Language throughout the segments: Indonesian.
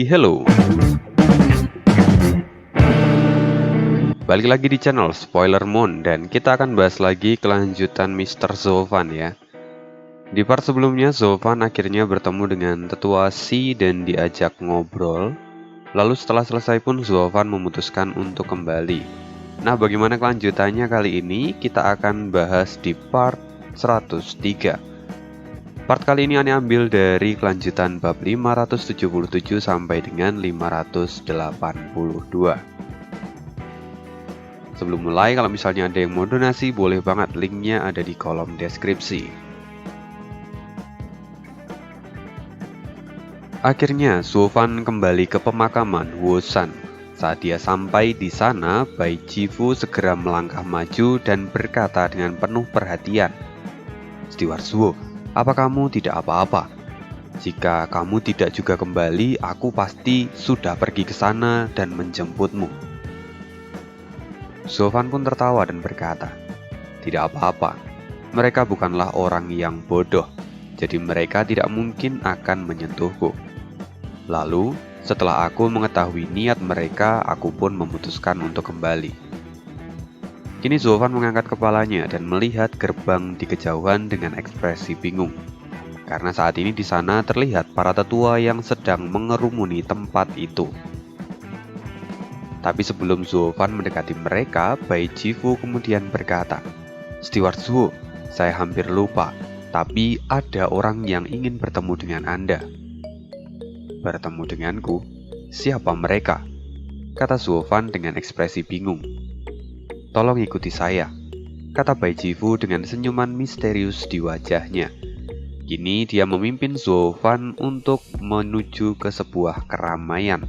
Hello, balik lagi di channel Spoiler Moon dan kita akan bahas lagi kelanjutan Mr. Zovan ya. Di part sebelumnya Zovan akhirnya bertemu dengan tetua Si dan diajak ngobrol. Lalu setelah selesai pun Zovan memutuskan untuk kembali. Nah, bagaimana kelanjutannya kali ini kita akan bahas di part 103. Part kali ini Ane ambil dari kelanjutan bab 577 sampai dengan 582. Sebelum mulai, kalau misalnya ada yang mau donasi, boleh banget, linknya ada di kolom deskripsi. Akhirnya, Zovan kembali ke pemakaman Wosan. Saat dia sampai di sana, Bai Jifu segera melangkah maju dan berkata dengan penuh perhatian, "Steward Zuo, apa kamu tidak apa-apa? Jika kamu tidak juga kembali, aku pasti sudah pergi ke sana dan menjemputmu." Zovan pun tertawa dan berkata, "Tidak apa-apa, mereka bukanlah orang yang bodoh, jadi mereka tidak mungkin akan menyentuhku. Lalu, setelah aku mengetahui niat mereka, aku pun memutuskan untuk kembali." Kini Zovan mengangkat kepalanya dan melihat gerbang di kejauhan dengan ekspresi bingung. Karena saat ini di sana terlihat para tetua yang sedang mengerumuni tempat itu. Tapi sebelum Zovan mendekati mereka, Bai Jifu kemudian berkata, "Steward Zuo, saya hampir lupa, tapi ada orang yang ingin bertemu dengan Anda." "Bertemu denganku? Siapa mereka?" kata Zovan dengan ekspresi bingung. "Tolong ikuti saya," kata Bai Jifu dengan senyuman misterius di wajahnya. Kini dia memimpin Zovan untuk menuju ke sebuah keramaian.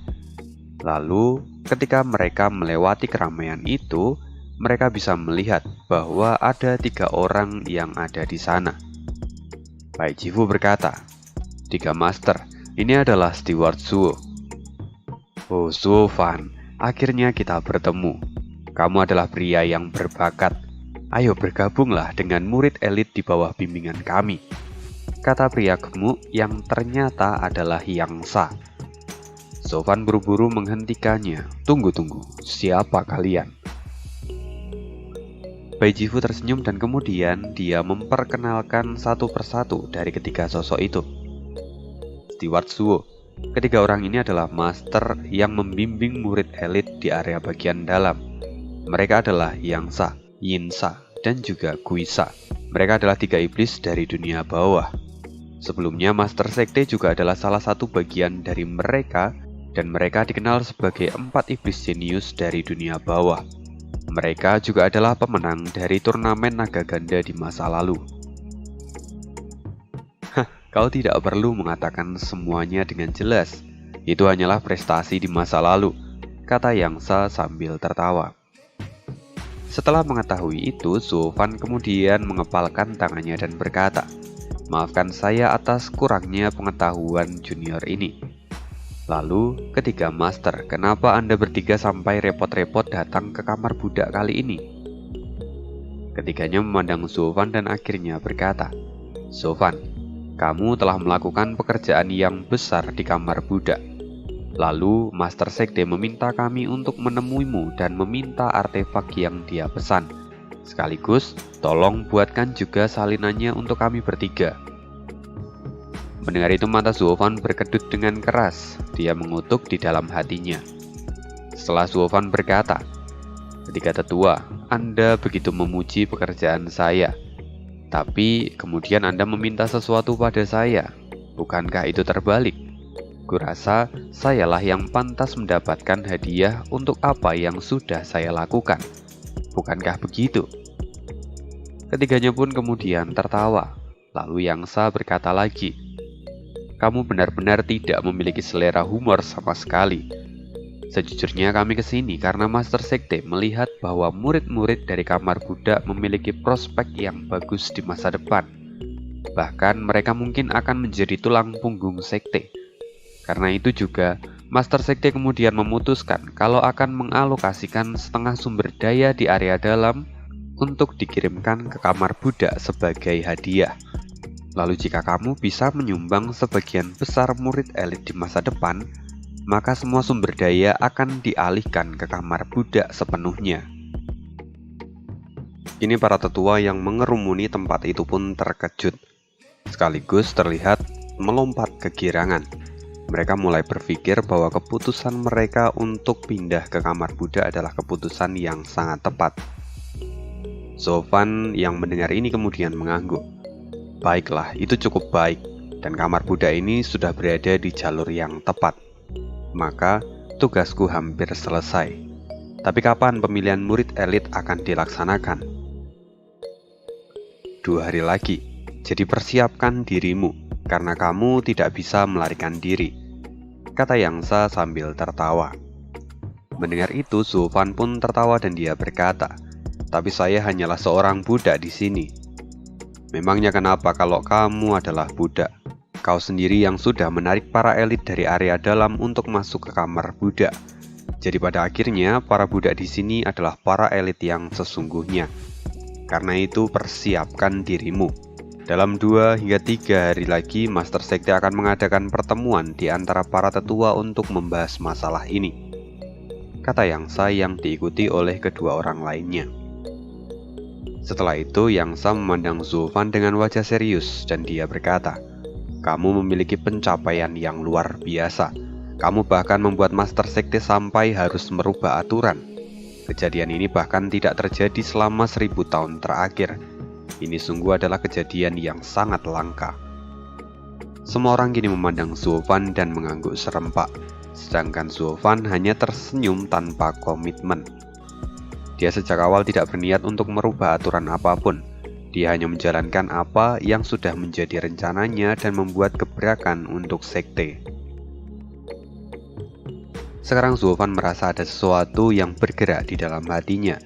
Lalu, ketika mereka melewati keramaian itu, mereka bisa melihat bahwa ada 3 orang yang ada di sana. Bai Jifu berkata, "3 master, ini adalah Steward Zuo." "Oh Zovan, akhirnya kita bertemu. Kamu adalah pria yang berbakat. Ayo bergabunglah dengan murid elit di bawah bimbingan kami," kata pria gemuk yang ternyata adalah Yang Sa. Zovan buru-buru menghentikannya. Tunggu, siapa kalian?" Bai Jifu tersenyum dan kemudian dia memperkenalkan satu persatu dari ketiga sosok itu. "Steward Zuo, ketiga orang ini adalah master yang membimbing murid elit di area bagian dalam. Mereka adalah Yang Sa, Yin Sa, dan juga Gui Sa. Mereka adalah 3 iblis dari dunia bawah. Sebelumnya Master Sekte juga adalah salah satu bagian dari mereka, dan mereka dikenal sebagai 4 iblis jenius dari dunia bawah. Mereka juga adalah pemenang dari turnamen naga ganda di masa lalu." "Hah, kau tidak perlu mengatakan semuanya dengan jelas. Itu hanyalah prestasi di masa lalu," kata Yang Sa sambil tertawa. Setelah mengetahui itu, Zovan kemudian mengepalkan tangannya dan berkata, "Maafkan saya atas kurangnya pengetahuan junior ini. Lalu, ketiga master, kenapa Anda bertiga sampai repot-repot datang ke kamar budak kali ini?" Ketiganya memandang Zovan dan akhirnya berkata, "Zovan, kamu telah melakukan pekerjaan yang besar di kamar budak. Lalu, Master Sekte meminta kami untuk menemuimu dan meminta artefak yang dia pesan. Sekaligus, tolong buatkan juga salinannya untuk kami bertiga." Mendengar itu mata Zovan berkedut dengan keras. Dia mengutuk di dalam hatinya. Setelah Zovan berkata, "Ketiga tetua, Anda begitu memuji pekerjaan saya. Tapi kemudian Anda meminta sesuatu pada saya. Bukankah itu terbalik? Kurasa sayalah yang pantas mendapatkan hadiah untuk apa yang sudah saya lakukan. Bukankah begitu?" Ketiganya pun kemudian tertawa. Lalu Yang Sa berkata lagi, "Kamu benar-benar tidak memiliki selera humor sama sekali. Sejujurnya kami kesini karena Master Sekte melihat bahwa murid-murid dari kamar budak memiliki prospek yang bagus di masa depan. Bahkan mereka mungkin akan menjadi tulang punggung Sekte. Karena itu juga, Master Sekte kemudian memutuskan kalau akan mengalokasikan setengah sumber daya di area dalam untuk dikirimkan ke kamar budak sebagai hadiah. Lalu jika kamu bisa menyumbang sebagian besar murid elit di masa depan, maka semua sumber daya akan dialihkan ke kamar budak sepenuhnya. Kini para tetua yang mengerumuni tempat itu pun terkejut, sekaligus terlihat melompat kegirangan. Mereka mulai berpikir bahwa keputusan mereka untuk pindah ke kamar budak adalah keputusan yang sangat tepat. Zofan yang mendengar ini kemudian mengangguk. Baiklah, itu cukup baik, dan kamar budak ini sudah berada di jalur yang tepat. Maka, tugasku hampir selesai. Tapi kapan pemilihan murid elit akan dilaksanakan? 2 hari lagi, jadi persiapkan dirimu, karena kamu tidak bisa melarikan diri, kata Yangsa sambil tertawa. Mendengar itu, Zofan pun tertawa dan dia berkata, tapi saya hanyalah seorang budak di sini. Memangnya kenapa kalau kamu adalah budak? Kau sendiri yang sudah menarik para elit dari area dalam untuk masuk ke kamar budak. Jadi pada akhirnya, para budak di sini adalah para elit yang sesungguhnya. Karena itu, persiapkan dirimu. Dalam 2 hingga 3 hari lagi, Master Sekte akan mengadakan pertemuan di antara para tetua untuk membahas masalah ini, kata Yangsa yang diikuti oleh kedua orang lainnya. Setelah itu, Yangsa memandang Zofan dengan wajah serius dan dia berkata, kamu memiliki pencapaian yang luar biasa. Kamu bahkan membuat Master Sekte sampai harus merubah aturan. Kejadian ini bahkan tidak terjadi selama 1000 tahun terakhir. Ini sungguh adalah kejadian yang sangat langka. Semua orang kini memandang Zofan dan mengangguk serempak, sedangkan Zofan hanya tersenyum tanpa komitmen. Dia sejak awal tidak berniat untuk merubah aturan apapun. Dia hanya menjalankan apa yang sudah menjadi rencananya dan membuat gebrakan untuk sekte. Sekarang Zofan merasa ada sesuatu yang bergerak di dalam hatinya.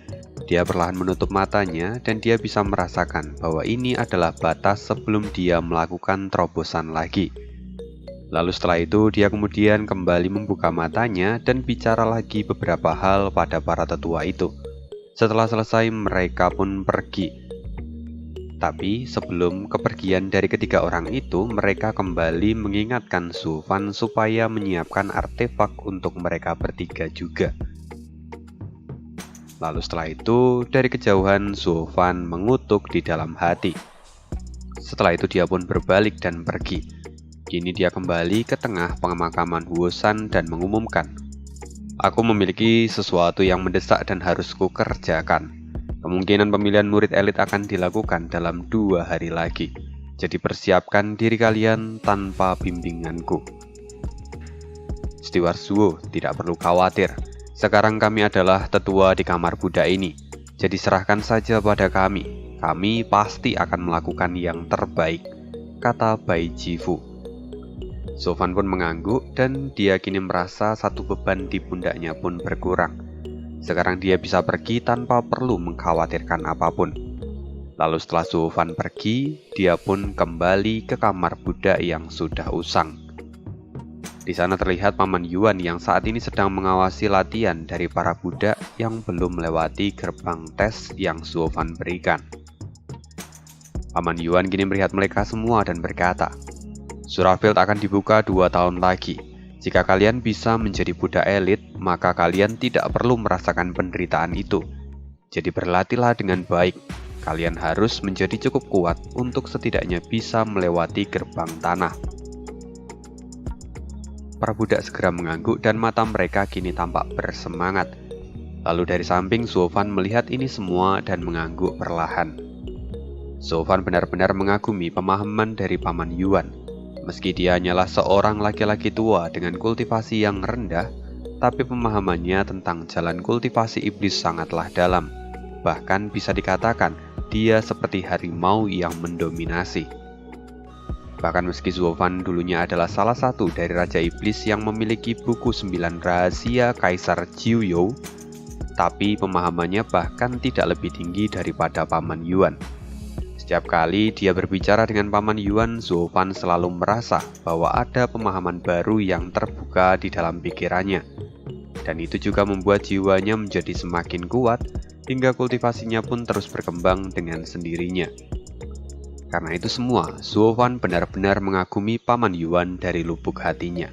Dia perlahan menutup matanya dan dia bisa merasakan bahwa ini adalah batas sebelum dia melakukan terobosan lagi. Lalu setelah itu dia kemudian kembali membuka matanya dan bicara lagi beberapa hal pada para tetua itu. Setelah selesai mereka pun pergi. Tapi sebelum kepergian dari ketiga orang itu, mereka kembali mengingatkan Zofan supaya menyiapkan artefak untuk mereka bertiga juga. Lalu setelah itu, dari kejauhan Zofan mengutuk di dalam hati. Setelah itu dia pun berbalik dan pergi. Kini dia kembali ke tengah pemakaman Huosan dan mengumumkan, aku memiliki sesuatu yang mendesak dan harus kukerjakan. Kemungkinan pemilihan murid elit akan dilakukan dalam 2 hari lagi. Jadi persiapkan diri kalian tanpa bimbinganku. Steward Zuo tidak perlu khawatir. Sekarang kami adalah tetua di kamar budak ini, jadi serahkan saja pada kami. Kami pasti akan melakukan yang terbaik, kata Bai Jifu. Zofan pun mengangguk dan dia kini merasa satu beban di pundaknya pun berkurang. Sekarang dia bisa pergi tanpa perlu mengkhawatirkan apapun. Lalu setelah Zofan pergi, dia pun kembali ke kamar budak yang sudah usang. Di sana terlihat Paman Yuan yang saat ini sedang mengawasi latihan dari para budak yang belum melewati gerbang tes yang Zofan berikan. Paman Yuan kini melihat mereka semua dan berkata, Surafield akan dibuka 2 tahun lagi. Jika kalian bisa menjadi budak elit, maka kalian tidak perlu merasakan penderitaan itu. Jadi berlatihlah dengan baik. Kalian harus menjadi cukup kuat untuk setidaknya bisa melewati gerbang tanah. Para budak segera mengangguk dan mata mereka kini tampak bersemangat. Lalu dari samping Zofan melihat ini semua dan mengangguk perlahan. Zofan benar-benar mengagumi pemahaman dari Paman Yuan. Meski dia hanyalah seorang laki-laki tua dengan kultivasi yang rendah, tapi pemahamannya tentang jalan kultivasi iblis sangatlah dalam. Bahkan bisa dikatakan dia seperti harimau yang mendominasi. Bahkan meski Zofan dulunya adalah salah satu dari Raja Iblis yang memiliki buku 9 rahasia Kaisar Jiuyou, tapi pemahamannya bahkan tidak lebih tinggi daripada Paman Yuan. Setiap kali dia berbicara dengan Paman Yuan, Zofan selalu merasa bahwa ada pemahaman baru yang terbuka di dalam pikirannya. Dan itu juga membuat jiwanya menjadi semakin kuat, hingga kultivasinya pun terus berkembang dengan sendirinya. Karena itu semua, Zofan benar-benar mengagumi Paman Yuan dari lubuk hatinya.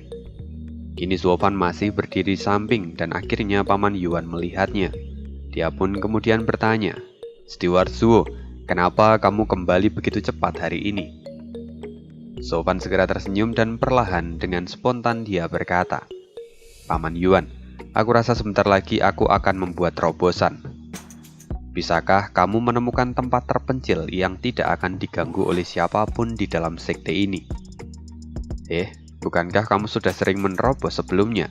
Kini Suofan masih berdiri samping dan akhirnya Paman Yuan melihatnya. Dia pun kemudian bertanya, "Steward Zuo, kenapa kamu kembali begitu cepat hari ini?" Suofan segera tersenyum dan perlahan dengan spontan dia berkata, "Paman Yuan, aku rasa sebentar lagi aku akan membuat terobosan. Bisakah kamu menemukan tempat terpencil yang tidak akan diganggu oleh siapapun di dalam sekte ini?" Bukankah kamu sudah sering menerobos sebelumnya?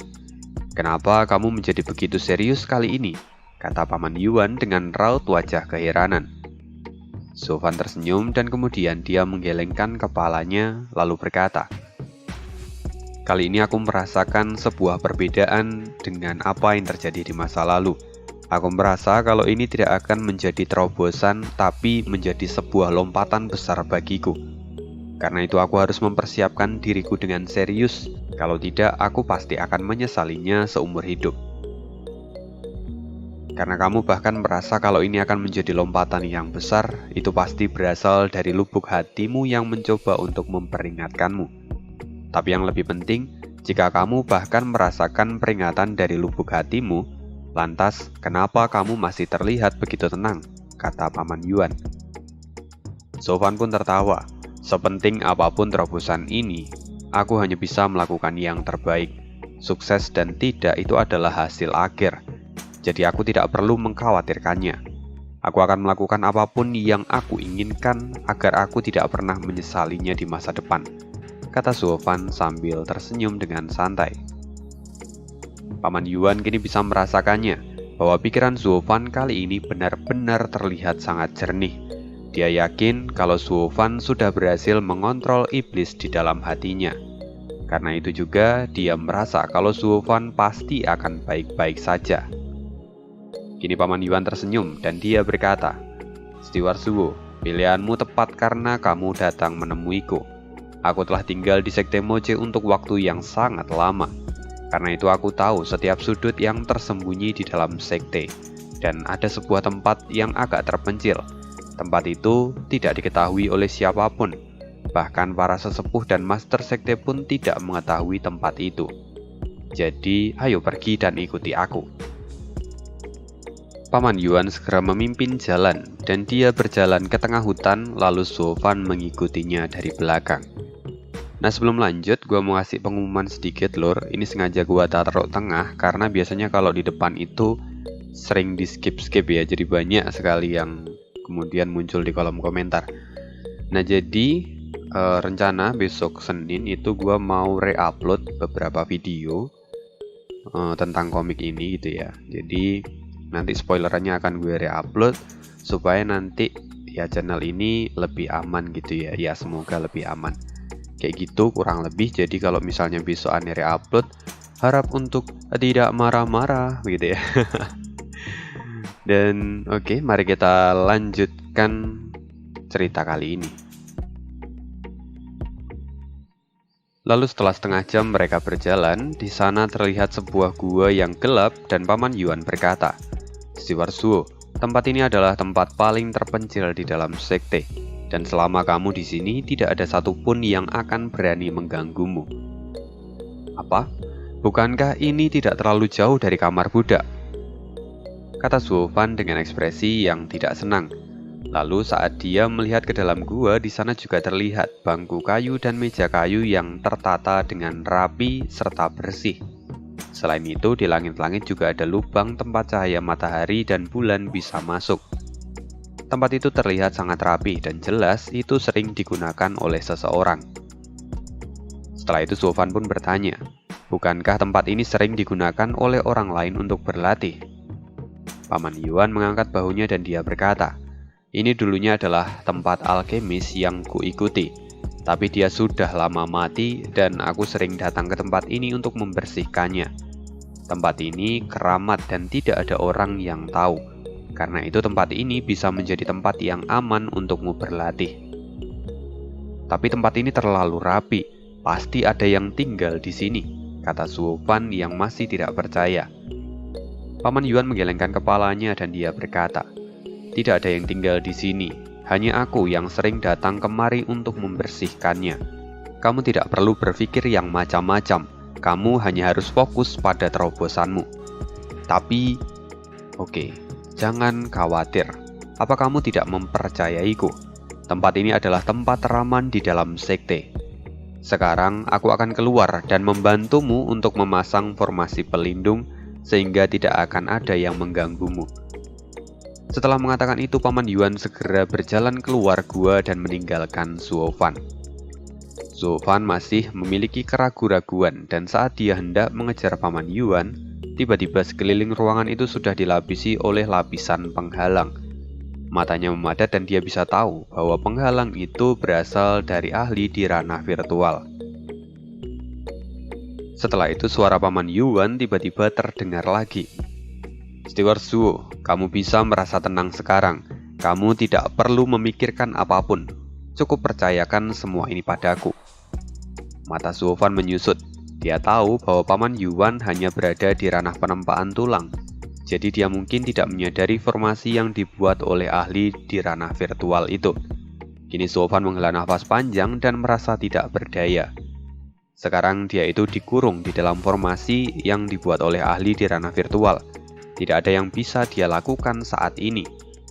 Kenapa kamu menjadi begitu serius kali ini?" kata Paman Yuan dengan raut wajah keheranan. Suofan tersenyum dan kemudian dia menggelengkan kepalanya lalu berkata, "Kali ini aku merasakan sebuah perbedaan dengan apa yang terjadi di masa lalu. Aku merasa kalau ini tidak akan menjadi terobosan tapi menjadi sebuah lompatan besar bagiku. Karena itu aku harus mempersiapkan diriku dengan serius, kalau tidak aku pasti akan menyesalinya seumur hidup. Karena kamu bahkan merasa kalau ini akan menjadi lompatan yang besar, itu pasti berasal dari lubuk hatimu yang mencoba untuk memperingatkanmu. Tapi yang lebih penting, jika kamu bahkan merasakan peringatan dari lubuk hatimu, lantas kenapa kamu masih terlihat begitu tenang?" kata Paman Yuan. Suofan pun tertawa. "Sepenting apapun terobosan ini, aku hanya bisa melakukan yang terbaik. Sukses dan tidak itu adalah hasil akhir. Jadi aku tidak perlu mengkhawatirkannya. Aku akan melakukan apapun yang aku inginkan agar aku tidak pernah menyesalinya di masa depan," kata Suofan sambil tersenyum dengan santai. Paman Yuan kini bisa merasakannya, bahwa pikiran Suofan kali ini benar-benar terlihat sangat jernih. Dia yakin kalau Suofan sudah berhasil mengontrol iblis di dalam hatinya. Karena itu juga dia merasa kalau Suofan pasti akan baik-baik saja. Kini Paman Yuan tersenyum dan dia berkata, "Steward Zuo, pilihanmu tepat karena kamu datang menemuiku. Aku telah tinggal di Sekte Moche untuk waktu yang sangat lama. Karena itu aku tahu setiap sudut yang tersembunyi di dalam sekte. Dan ada sebuah tempat yang agak terpencil. Tempat itu tidak diketahui oleh siapapun. Bahkan para sesepuh dan master sekte pun tidak mengetahui tempat itu. Jadi, ayo pergi dan ikuti aku." Paman Yuan segera memimpin jalan, dan dia berjalan ke tengah hutan, lalu Suofan mengikutinya dari belakang. Nah, sebelum lanjut, gue mau ngasih pengumuman sedikit lor. Ini sengaja gue taruh tengah, karena biasanya kalau di depan itu sering di skip-skip ya, jadi banyak sekali yang kemudian muncul di kolom komentar. Nah, jadi rencana besok Senin itu gue mau re-upload beberapa video tentang komik ini gitu ya. Jadi nanti spoilerannya akan gue re-upload supaya nanti ya channel ini lebih aman gitu ya. Ya semoga lebih aman. Kayak gitu kurang lebih. Jadi kalau misalnya besok aneh re-upload, harap untuk tidak marah-marah gitu ya. Dan oke, mari kita lanjutkan cerita kali ini. Lalu setelah setengah jam mereka berjalan, di sana terlihat sebuah gua yang gelap dan Paman Yuan berkata, "Steward Zuo, tempat ini adalah tempat paling terpencil di dalam sekte, dan selama kamu di sini tidak ada satupun yang akan berani mengganggumu." "Apa? Bukankah ini tidak terlalu jauh dari kamar budak?" kata Suofan dengan ekspresi yang tidak senang. Lalu saat dia melihat ke dalam gua, di sana juga terlihat bangku kayu dan meja kayu yang tertata dengan rapi serta bersih. Selain itu, di langit-langit juga ada lubang tempat cahaya matahari dan bulan bisa masuk. Tempat itu terlihat sangat rapi dan jelas itu sering digunakan oleh seseorang. Setelah itu Suofan pun bertanya, "Bukankah tempat ini sering digunakan oleh orang lain untuk berlatih?" Paman Yuan mengangkat bahunya dan dia berkata, "Ini dulunya adalah tempat alkemis yang kuikuti, tapi dia sudah lama mati dan aku sering datang ke tempat ini untuk membersihkannya. Tempat ini keramat dan tidak ada orang yang tahu. Karena itu tempat ini bisa menjadi tempat yang aman untukmu berlatih. Tapi tempat ini terlalu rapi, pasti ada yang tinggal di sini," kata Suofan yang masih tidak percaya. Paman Yuan menggelengkan kepalanya dan dia berkata, "Tidak ada yang tinggal di sini, hanya aku yang sering datang kemari untuk membersihkannya. Kamu tidak perlu berpikir yang macam-macam, Kamu hanya harus fokus pada terobosanmu. Tapi, oke, jangan khawatir. Apa kamu tidak mempercayaiku? Tempat ini adalah tempat teraman di dalam sekte. Sekarang aku akan keluar dan membantumu untuk memasang formasi pelindung sehingga tidak akan ada yang mengganggumu. Setelah mengatakan itu, Paman Yuan segera berjalan keluar gua dan meninggalkan Zuo Fan. Zuo Fan masih memiliki keraguan-raguan dan saat dia hendak mengejar Paman Yuan, tiba-tiba sekeliling ruangan itu sudah dilapisi oleh lapisan penghalang. Matanya memadat dan dia bisa tahu bahwa penghalang itu berasal dari ahli di ranah virtual. Setelah itu suara Paman Yuan tiba-tiba terdengar lagi. Steward Zuo, kamu bisa merasa tenang sekarang. Kamu tidak perlu memikirkan apapun. Cukup percayakan semua ini padaku. Mata Zuo Fan menyusut. Dia tahu bahwa Paman Yuan hanya berada di ranah penempaan tulang. Jadi dia mungkin tidak menyadari formasi yang dibuat oleh ahli di ranah virtual itu. Kini Zuo Fan menghela nafas panjang dan merasa tidak berdaya. Sekarang dia itu dikurung di dalam formasi yang dibuat oleh ahli di ranah virtual. Tidak ada yang bisa dia lakukan saat ini.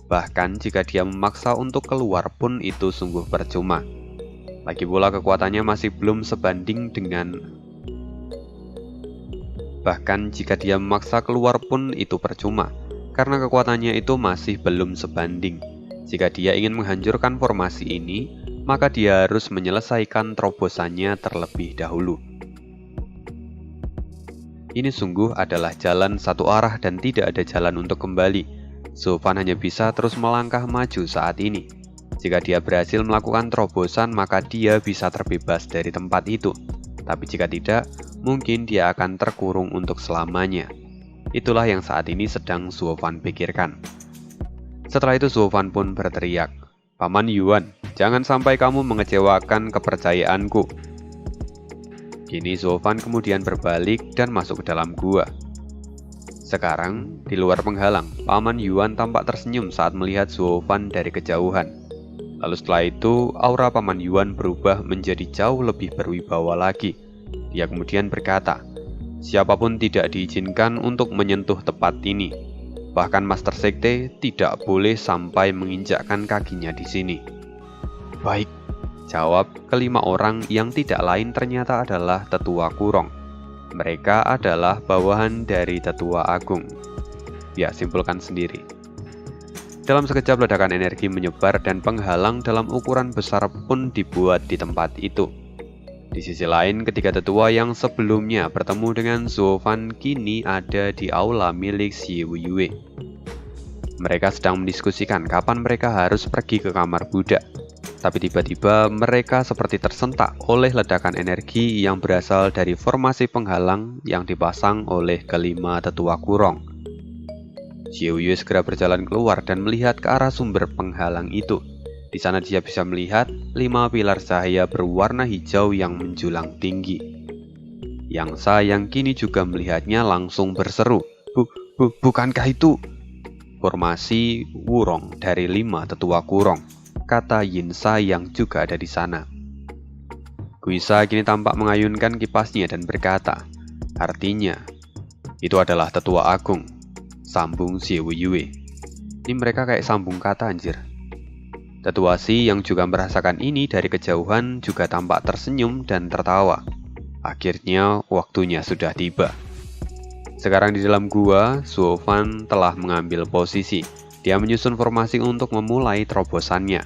Bahkan jika dia memaksa untuk keluar pun itu sungguh percuma. Lagi pula kekuatannya masih belum sebanding dengan... Bahkan jika dia memaksa keluar pun itu percuma, karena kekuatannya itu masih belum sebanding. Jika dia ingin menghancurkan formasi ini, maka dia harus menyelesaikan terobosannya terlebih dahulu. Ini sungguh adalah jalan satu arah dan tidak ada jalan untuk kembali. Zuo Fan hanya bisa terus melangkah maju saat ini. Jika dia berhasil melakukan terobosan, maka dia bisa terbebas dari tempat itu. Tapi jika tidak, mungkin dia akan terkurung untuk selamanya. Itulah yang saat ini sedang Zuo Fan pikirkan. Setelah itu Zuo Fan pun berteriak, "Paman Yuan, jangan sampai kamu mengecewakan kepercayaanku." Kini Zuo Fan kemudian berbalik dan masuk ke dalam gua. Sekarang, di luar penghalang, Paman Yuan tampak tersenyum saat melihat Zuo Fan dari kejauhan. Lalu setelah itu, aura Paman Yuan berubah menjadi jauh lebih berwibawa lagi. Dia kemudian berkata, "Siapapun tidak diizinkan untuk menyentuh tempat ini. Bahkan Master Sekte tidak boleh sampai menginjakkan kakinya di sini." "Baik," jawab kelima orang yang tidak lain ternyata adalah Tetua Kurong. Mereka adalah bawahan dari Tetua Agung. Ya, simpulkan sendiri. Dalam sekejap ledakan energi menyebar dan penghalang dalam ukuran besar pun dibuat di tempat itu. Di sisi lain, ketiga tetua yang sebelumnya bertemu dengan Zuo Fan kini ada di aula milik Xie Yue. Mereka sedang mendiskusikan kapan mereka harus pergi ke kamar Buddha. Tapi tiba-tiba mereka seperti tersentak oleh ledakan energi yang berasal dari formasi penghalang yang dipasang oleh kelima tetua Kurong. Xie Yue segera berjalan keluar dan melihat ke arah sumber penghalang itu. Di sana dia bisa melihat 5 pilar cahaya berwarna hijau yang menjulang tinggi. Yang Sa yang kini juga melihatnya langsung berseru, bukankah itu formasi Wurong dari 5 tetua Kurong?" kata Yin Sa yang juga ada di sana. Guisa kini tampak mengayunkan kipasnya dan berkata, "Artinya, itu adalah Tetua Agung," sambung Xie Yue. Ini mereka kayak sambung kata anjir. Tetua Si yang juga merasakan ini dari kejauhan juga tampak tersenyum dan tertawa. Akhirnya waktunya sudah tiba. Sekarang di dalam gua, Zuo Fan telah mengambil posisi. Dia menyusun formasi untuk memulai terobosannya.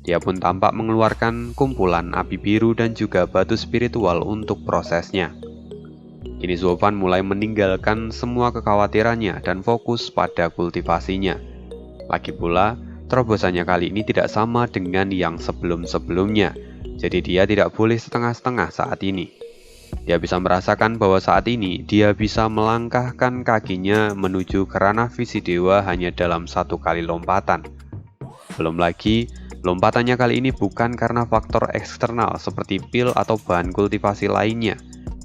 Dia pun tampak mengeluarkan kumpulan api biru dan juga batu spiritual untuk prosesnya. Kini Zuo Fan mulai meninggalkan semua kekhawatirannya dan fokus pada kultivasinya. Lagi pula, terobosannya kali ini tidak sama dengan yang sebelum-sebelumnya, jadi dia tidak boleh setengah-setengah saat ini. Dia bisa merasakan bahwa saat ini dia bisa melangkahkan kakinya menuju ke ranah visi dewa hanya dalam 1 kali lompatan. Belum lagi, lompatannya kali ini bukan karena faktor eksternal seperti pil atau bahan kultivasi lainnya,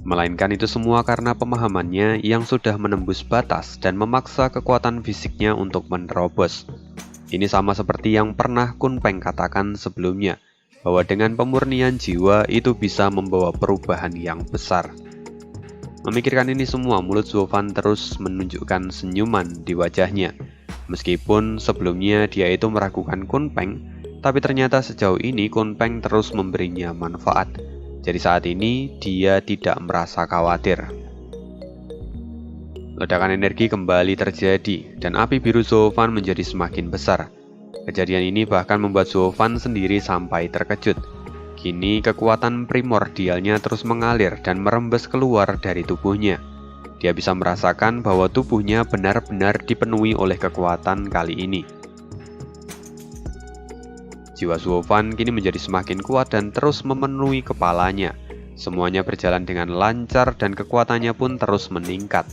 melainkan itu semua karena pemahamannya yang sudah menembus batas dan memaksa kekuatan fisiknya untuk menerobos. Ini sama seperti yang pernah Kun Peng katakan sebelumnya, bahwa dengan pemurnian jiwa itu bisa membawa perubahan yang besar. Memikirkan ini semua, mulut Zuofan terus menunjukkan senyuman di wajahnya. Meskipun sebelumnya dia itu meragukan Kunpeng, tapi ternyata sejauh ini Kunpeng terus memberinya manfaat. Jadi saat ini dia tidak merasa khawatir. Ledakan energi kembali terjadi, dan api biru Zuofan menjadi semakin besar. Kejadian ini bahkan membuat Zuofan sendiri sampai terkejut. Kini kekuatan primordialnya terus mengalir dan merembes keluar dari tubuhnya. Dia bisa merasakan bahwa tubuhnya benar-benar dipenuhi oleh kekuatan kali ini. Jiwa Zuofan kini menjadi semakin kuat dan terus memenuhi kepalanya. Semuanya berjalan dengan lancar dan kekuatannya pun terus meningkat.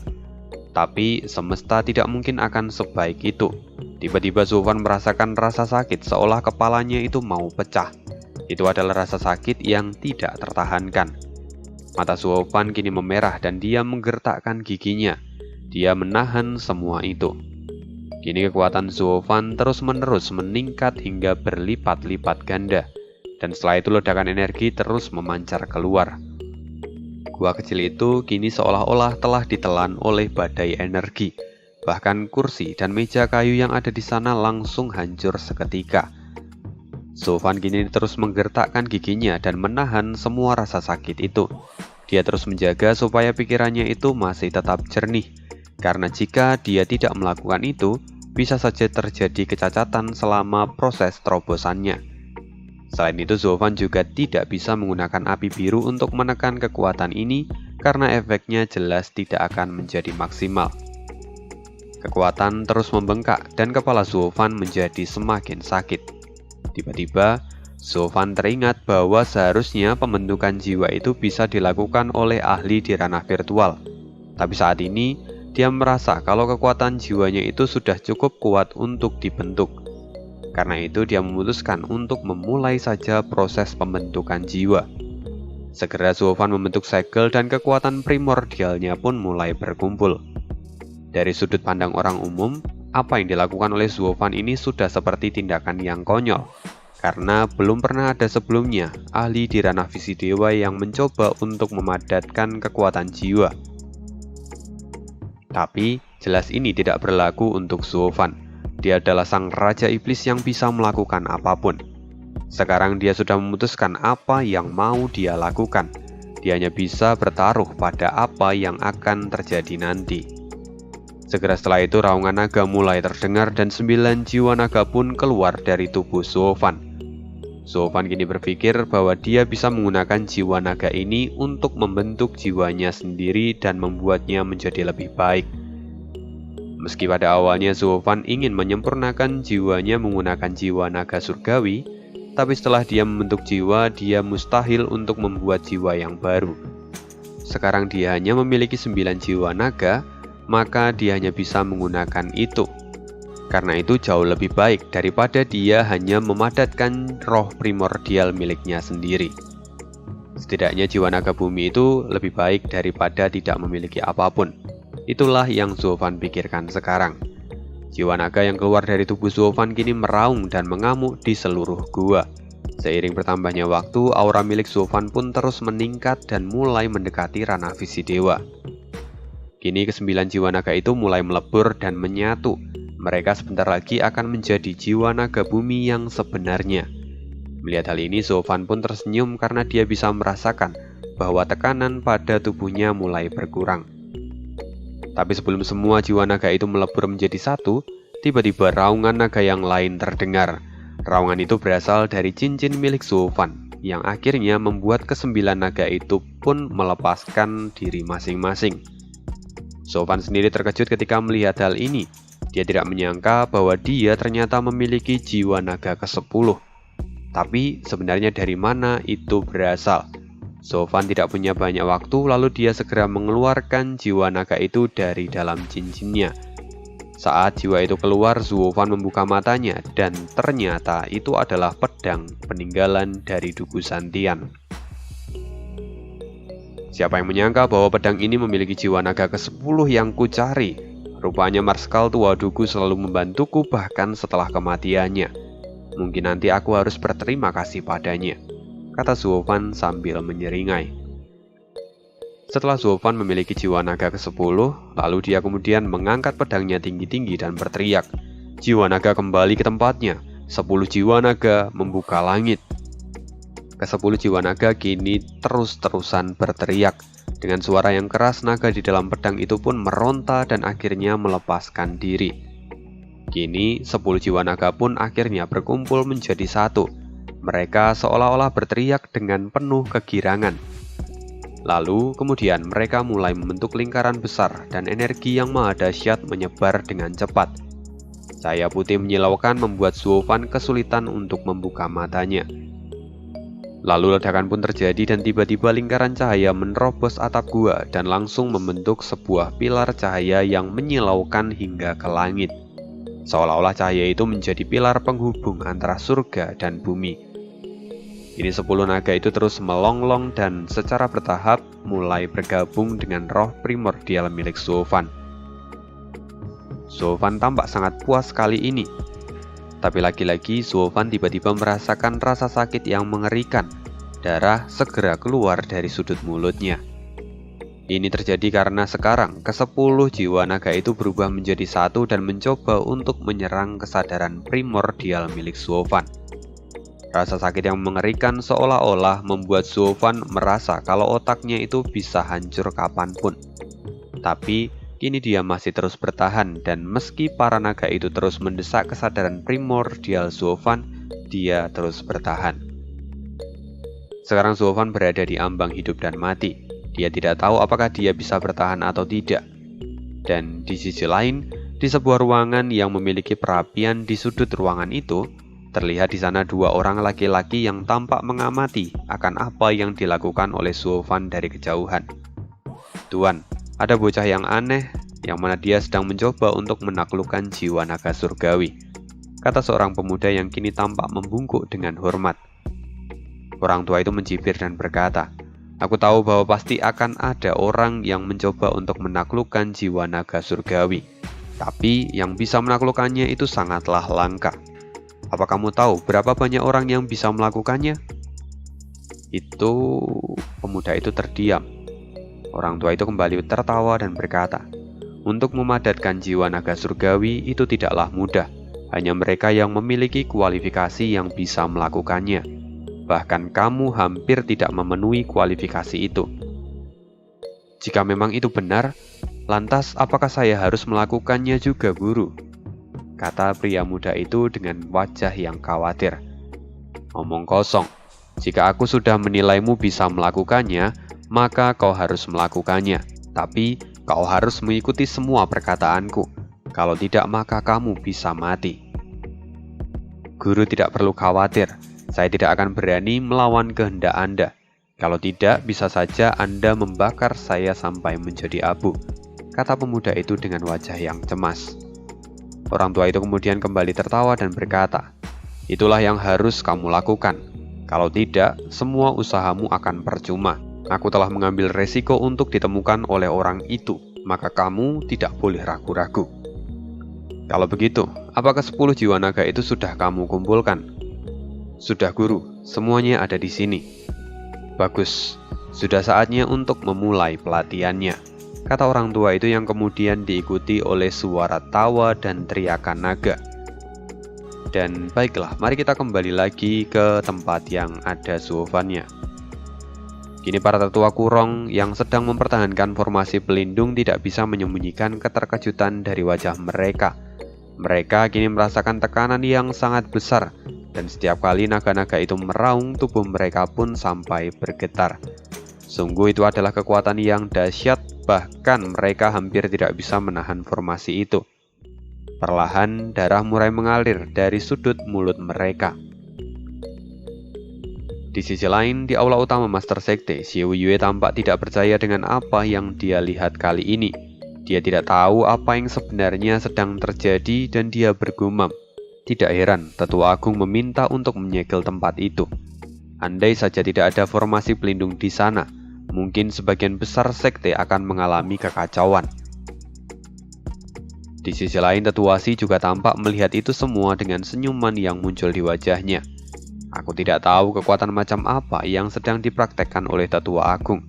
Tapi semesta tidak mungkin akan sebaik itu. Tiba-tiba Zuofan merasakan rasa sakit seolah kepalanya itu mau pecah. Itu adalah rasa sakit yang tidak tertahankan. Mata Zuofan kini memerah dan dia menggertakkan giginya. Dia menahan semua itu. Kini kekuatan Zuofan terus-menerus meningkat hingga berlipat-lipat ganda. Dan setelah itu ledakan energi terus memancar keluar. Gua kecil itu kini seolah-olah telah ditelan oleh badai energi. Bahkan kursi dan meja kayu yang ada di sana langsung hancur seketika. Zuofan kini terus menggertakkan giginya dan menahan semua rasa sakit itu. Dia terus menjaga supaya pikirannya itu masih tetap jernih. Karena jika dia tidak melakukan itu, bisa saja terjadi kecacatan selama proses terobosannya. Selain itu, Zuofan juga tidak bisa menggunakan api biru untuk menekan kekuatan ini karena efeknya jelas tidak akan menjadi maksimal. Kekuatan terus membengkak dan kepala Zuofan menjadi semakin sakit. Tiba-tiba, Zuofan teringat bahwa seharusnya pembentukan jiwa itu bisa dilakukan oleh ahli di ranah virtual. Tapi saat ini, dia merasa kalau kekuatan jiwanya itu sudah cukup kuat untuk dibentuk. Karena itu, dia memutuskan untuk memulai saja proses pembentukan jiwa. Segera Zuofan membentuk segel dan kekuatan primordialnya pun mulai berkumpul. Dari sudut pandang orang umum, apa yang dilakukan oleh Zuofan ini sudah seperti tindakan yang konyol, karena belum pernah ada sebelumnya ahli di ranah visi dewa yang mencoba untuk memadatkan kekuatan jiwa. Tapi jelas ini tidak berlaku untuk Zuofan. Dia adalah sang raja iblis yang bisa melakukan apapun. Sekarang dia sudah memutuskan apa yang mau dia lakukan. Dia hanya bisa bertaruh pada apa yang akan terjadi nanti. Segera setelah itu raungan naga mulai terdengar dan 9 jiwa naga pun keluar dari tubuh Zuofan. Zuofan kini berpikir bahwa dia bisa menggunakan jiwa naga ini untuk membentuk jiwanya sendiri dan membuatnya menjadi lebih baik. Meski pada awalnya Zuofan ingin menyempurnakan jiwanya menggunakan jiwa naga surgawi, tapi setelah dia membentuk jiwa, dia mustahil untuk membuat jiwa yang baru. Sekarang dia hanya memiliki 9 jiwa naga, maka dia hanya bisa menggunakan itu. Karena itu jauh lebih baik daripada dia hanya memadatkan roh primordial miliknya sendiri. Setidaknya jiwa naga bumi itu lebih baik daripada tidak memiliki apapun. Itulah yang Zuofan pikirkan sekarang. Jiwa naga yang keluar dari tubuh Zuofan kini meraung dan mengamuk di seluruh gua. Seiring bertambahnya waktu, aura milik Zuofan pun terus meningkat dan mulai mendekati ranah visi dewa. Kini ke-9 jiwa naga itu mulai melebur dan menyatu. Mereka sebentar lagi akan menjadi jiwa naga bumi yang sebenarnya. Melihat hal ini, Zuofan pun tersenyum karena dia bisa merasakan bahwa tekanan pada tubuhnya mulai berkurang. Tapi sebelum semua jiwa naga itu melebur menjadi satu, tiba-tiba raungan naga yang lain terdengar. Raungan itu berasal dari cincin milik Zuofan, yang akhirnya membuat ke-9 naga itu pun melepaskan diri masing-masing. Zuofan sendiri terkejut ketika melihat hal ini. Dia tidak menyangka bahwa dia ternyata memiliki jiwa naga ke-10. Tapi sebenarnya dari mana itu berasal? Zuofan tidak punya banyak waktu, lalu dia segera mengeluarkan jiwa naga itu dari dalam cincinnya. Saat jiwa itu keluar, Zuofan membuka matanya dan ternyata itu adalah pedang peninggalan dari Dugu Santian. Siapa yang menyangka bahwa pedang ini memiliki jiwa naga ke-10 yang kucari? Rupanya Marskal tua Dugu selalu membantuku bahkan setelah kematiannya. Mungkin nanti aku harus berterima kasih padanya, kata Zuofan sambil menyeringai. Setelah Zulfan memiliki jiwa naga ke-10, lalu dia kemudian mengangkat pedangnya tinggi-tinggi dan berteriak. Jiwa naga kembali ke tempatnya. 10 jiwa naga membuka langit. Ke-10 jiwa naga kini terus-terusan berteriak. Dengan suara yang keras, naga di dalam pedang itu pun meronta dan akhirnya melepaskan diri. Kini 10 jiwa naga pun akhirnya berkumpul menjadi satu. Mereka seolah-olah berteriak dengan penuh kegirangan. Lalu kemudian mereka mulai membentuk lingkaran besar dan energi yang maha dahsyat menyebar dengan cepat. Cahaya putih menyilaukan membuat Zulfan kesulitan untuk membuka matanya. Lalu ledakan pun terjadi dan tiba-tiba lingkaran cahaya menerobos atap gua dan langsung membentuk sebuah pilar cahaya yang menyilaukan hingga ke langit. Seolah-olah cahaya itu menjadi pilar penghubung antara surga dan bumi. Ini 10 naga itu terus melonglong dan secara bertahap mulai bergabung dengan roh primordial milik Zulfan. Zulfan tampak sangat puas kali ini. Tapi lagi-lagi Zulfan tiba-tiba merasakan rasa sakit yang mengerikan. Darah segera keluar dari sudut mulutnya. Ini terjadi karena sekarang ke-10 jiwa naga itu berubah menjadi satu dan mencoba untuk menyerang kesadaran primordial milik Zulfan. Rasa sakit yang mengerikan seolah-olah membuat Zulfan merasa kalau otaknya itu bisa hancur kapanpun. Tapi kini dia masih terus bertahan dan meski para naga itu terus mendesak kesadaran primordial Zulfan, dia terus bertahan. Sekarang Zulfan berada di ambang hidup dan mati. Dia tidak tahu apakah dia bisa bertahan atau tidak. Dan di sisi lain, di sebuah ruangan yang memiliki perapian di sudut ruangan itu, terlihat di sana 2 orang laki-laki yang tampak mengamati akan apa yang dilakukan oleh Zulfan dari kejauhan. "Tuan, ada bocah yang aneh, yang mana dia sedang mencoba untuk menaklukkan jiwa naga surgawi," kata seorang pemuda yang kini tampak membungkuk dengan hormat. Orang tua itu mencibir dan berkata, "Aku tahu bahwa pasti akan ada orang yang mencoba untuk menaklukkan jiwa naga surgawi. Tapi yang bisa menaklukkannya itu sangatlah langka. Apa kamu tahu berapa banyak orang yang bisa melakukannya?" Pemuda itu terdiam. Orang tua itu kembali tertawa dan berkata, "Untuk memadatkan jiwa naga surgawi itu tidaklah mudah. Hanya mereka yang memiliki kualifikasi yang bisa melakukannya. Bahkan kamu hampir tidak memenuhi kualifikasi itu." "Jika memang itu benar, lantas apakah saya harus melakukannya juga, Guru?" kata pria muda itu dengan wajah yang khawatir. "Omong kosong. Jika aku sudah menilaimu bisa melakukannya, maka kau harus melakukannya. Tapi kau harus mengikuti semua perkataanku. Kalau tidak, maka kamu bisa mati." "Guru tidak perlu khawatir. Saya tidak akan berani melawan kehendak Anda. Kalau tidak, bisa saja Anda membakar saya sampai menjadi abu," kata pemuda itu dengan wajah yang cemas. Orang tua itu kemudian kembali tertawa dan berkata, "Itulah yang harus kamu lakukan. Kalau tidak, semua usahamu akan percuma. Aku telah mengambil resiko untuk ditemukan oleh orang itu, maka kamu tidak boleh ragu-ragu." "Kalau begitu, apakah 10 jiwa naga itu sudah kamu kumpulkan?" "Sudah, Guru. Semuanya ada di sini." "Bagus. Sudah saatnya untuk memulai pelatihannya," kata orang tua itu yang kemudian diikuti oleh suara tawa dan teriakan naga. Dan baiklah, mari kita kembali lagi ke tempat yang ada Zulfannya. Kini para tetua Kurong yang sedang mempertahankan formasi pelindung tidak bisa menyembunyikan keterkejutan dari wajah mereka. Mereka kini merasakan tekanan yang sangat besar, dan setiap kali naga-naga itu meraung, tubuh mereka pun sampai bergetar. Sungguh itu adalah kekuatan yang dahsyat, bahkan mereka hampir tidak bisa menahan formasi itu. Perlahan darah mulai mengalir dari sudut mulut mereka. Di sisi lain, di aula utama Master Sekte, Xiao Yue tampak tidak percaya dengan apa yang dia lihat kali ini. Dia tidak tahu apa yang sebenarnya sedang terjadi dan dia bergumam. Tidak heran, Tetua Agung meminta untuk menyegel tempat itu. Andai saja tidak ada formasi pelindung di sana, mungkin sebagian besar sekte akan mengalami kekacauan. Di sisi lain, Tetua Si juga tampak melihat itu semua dengan senyuman yang muncul di wajahnya. Aku tidak tahu kekuatan macam apa yang sedang dipraktekkan oleh Tetua Agung.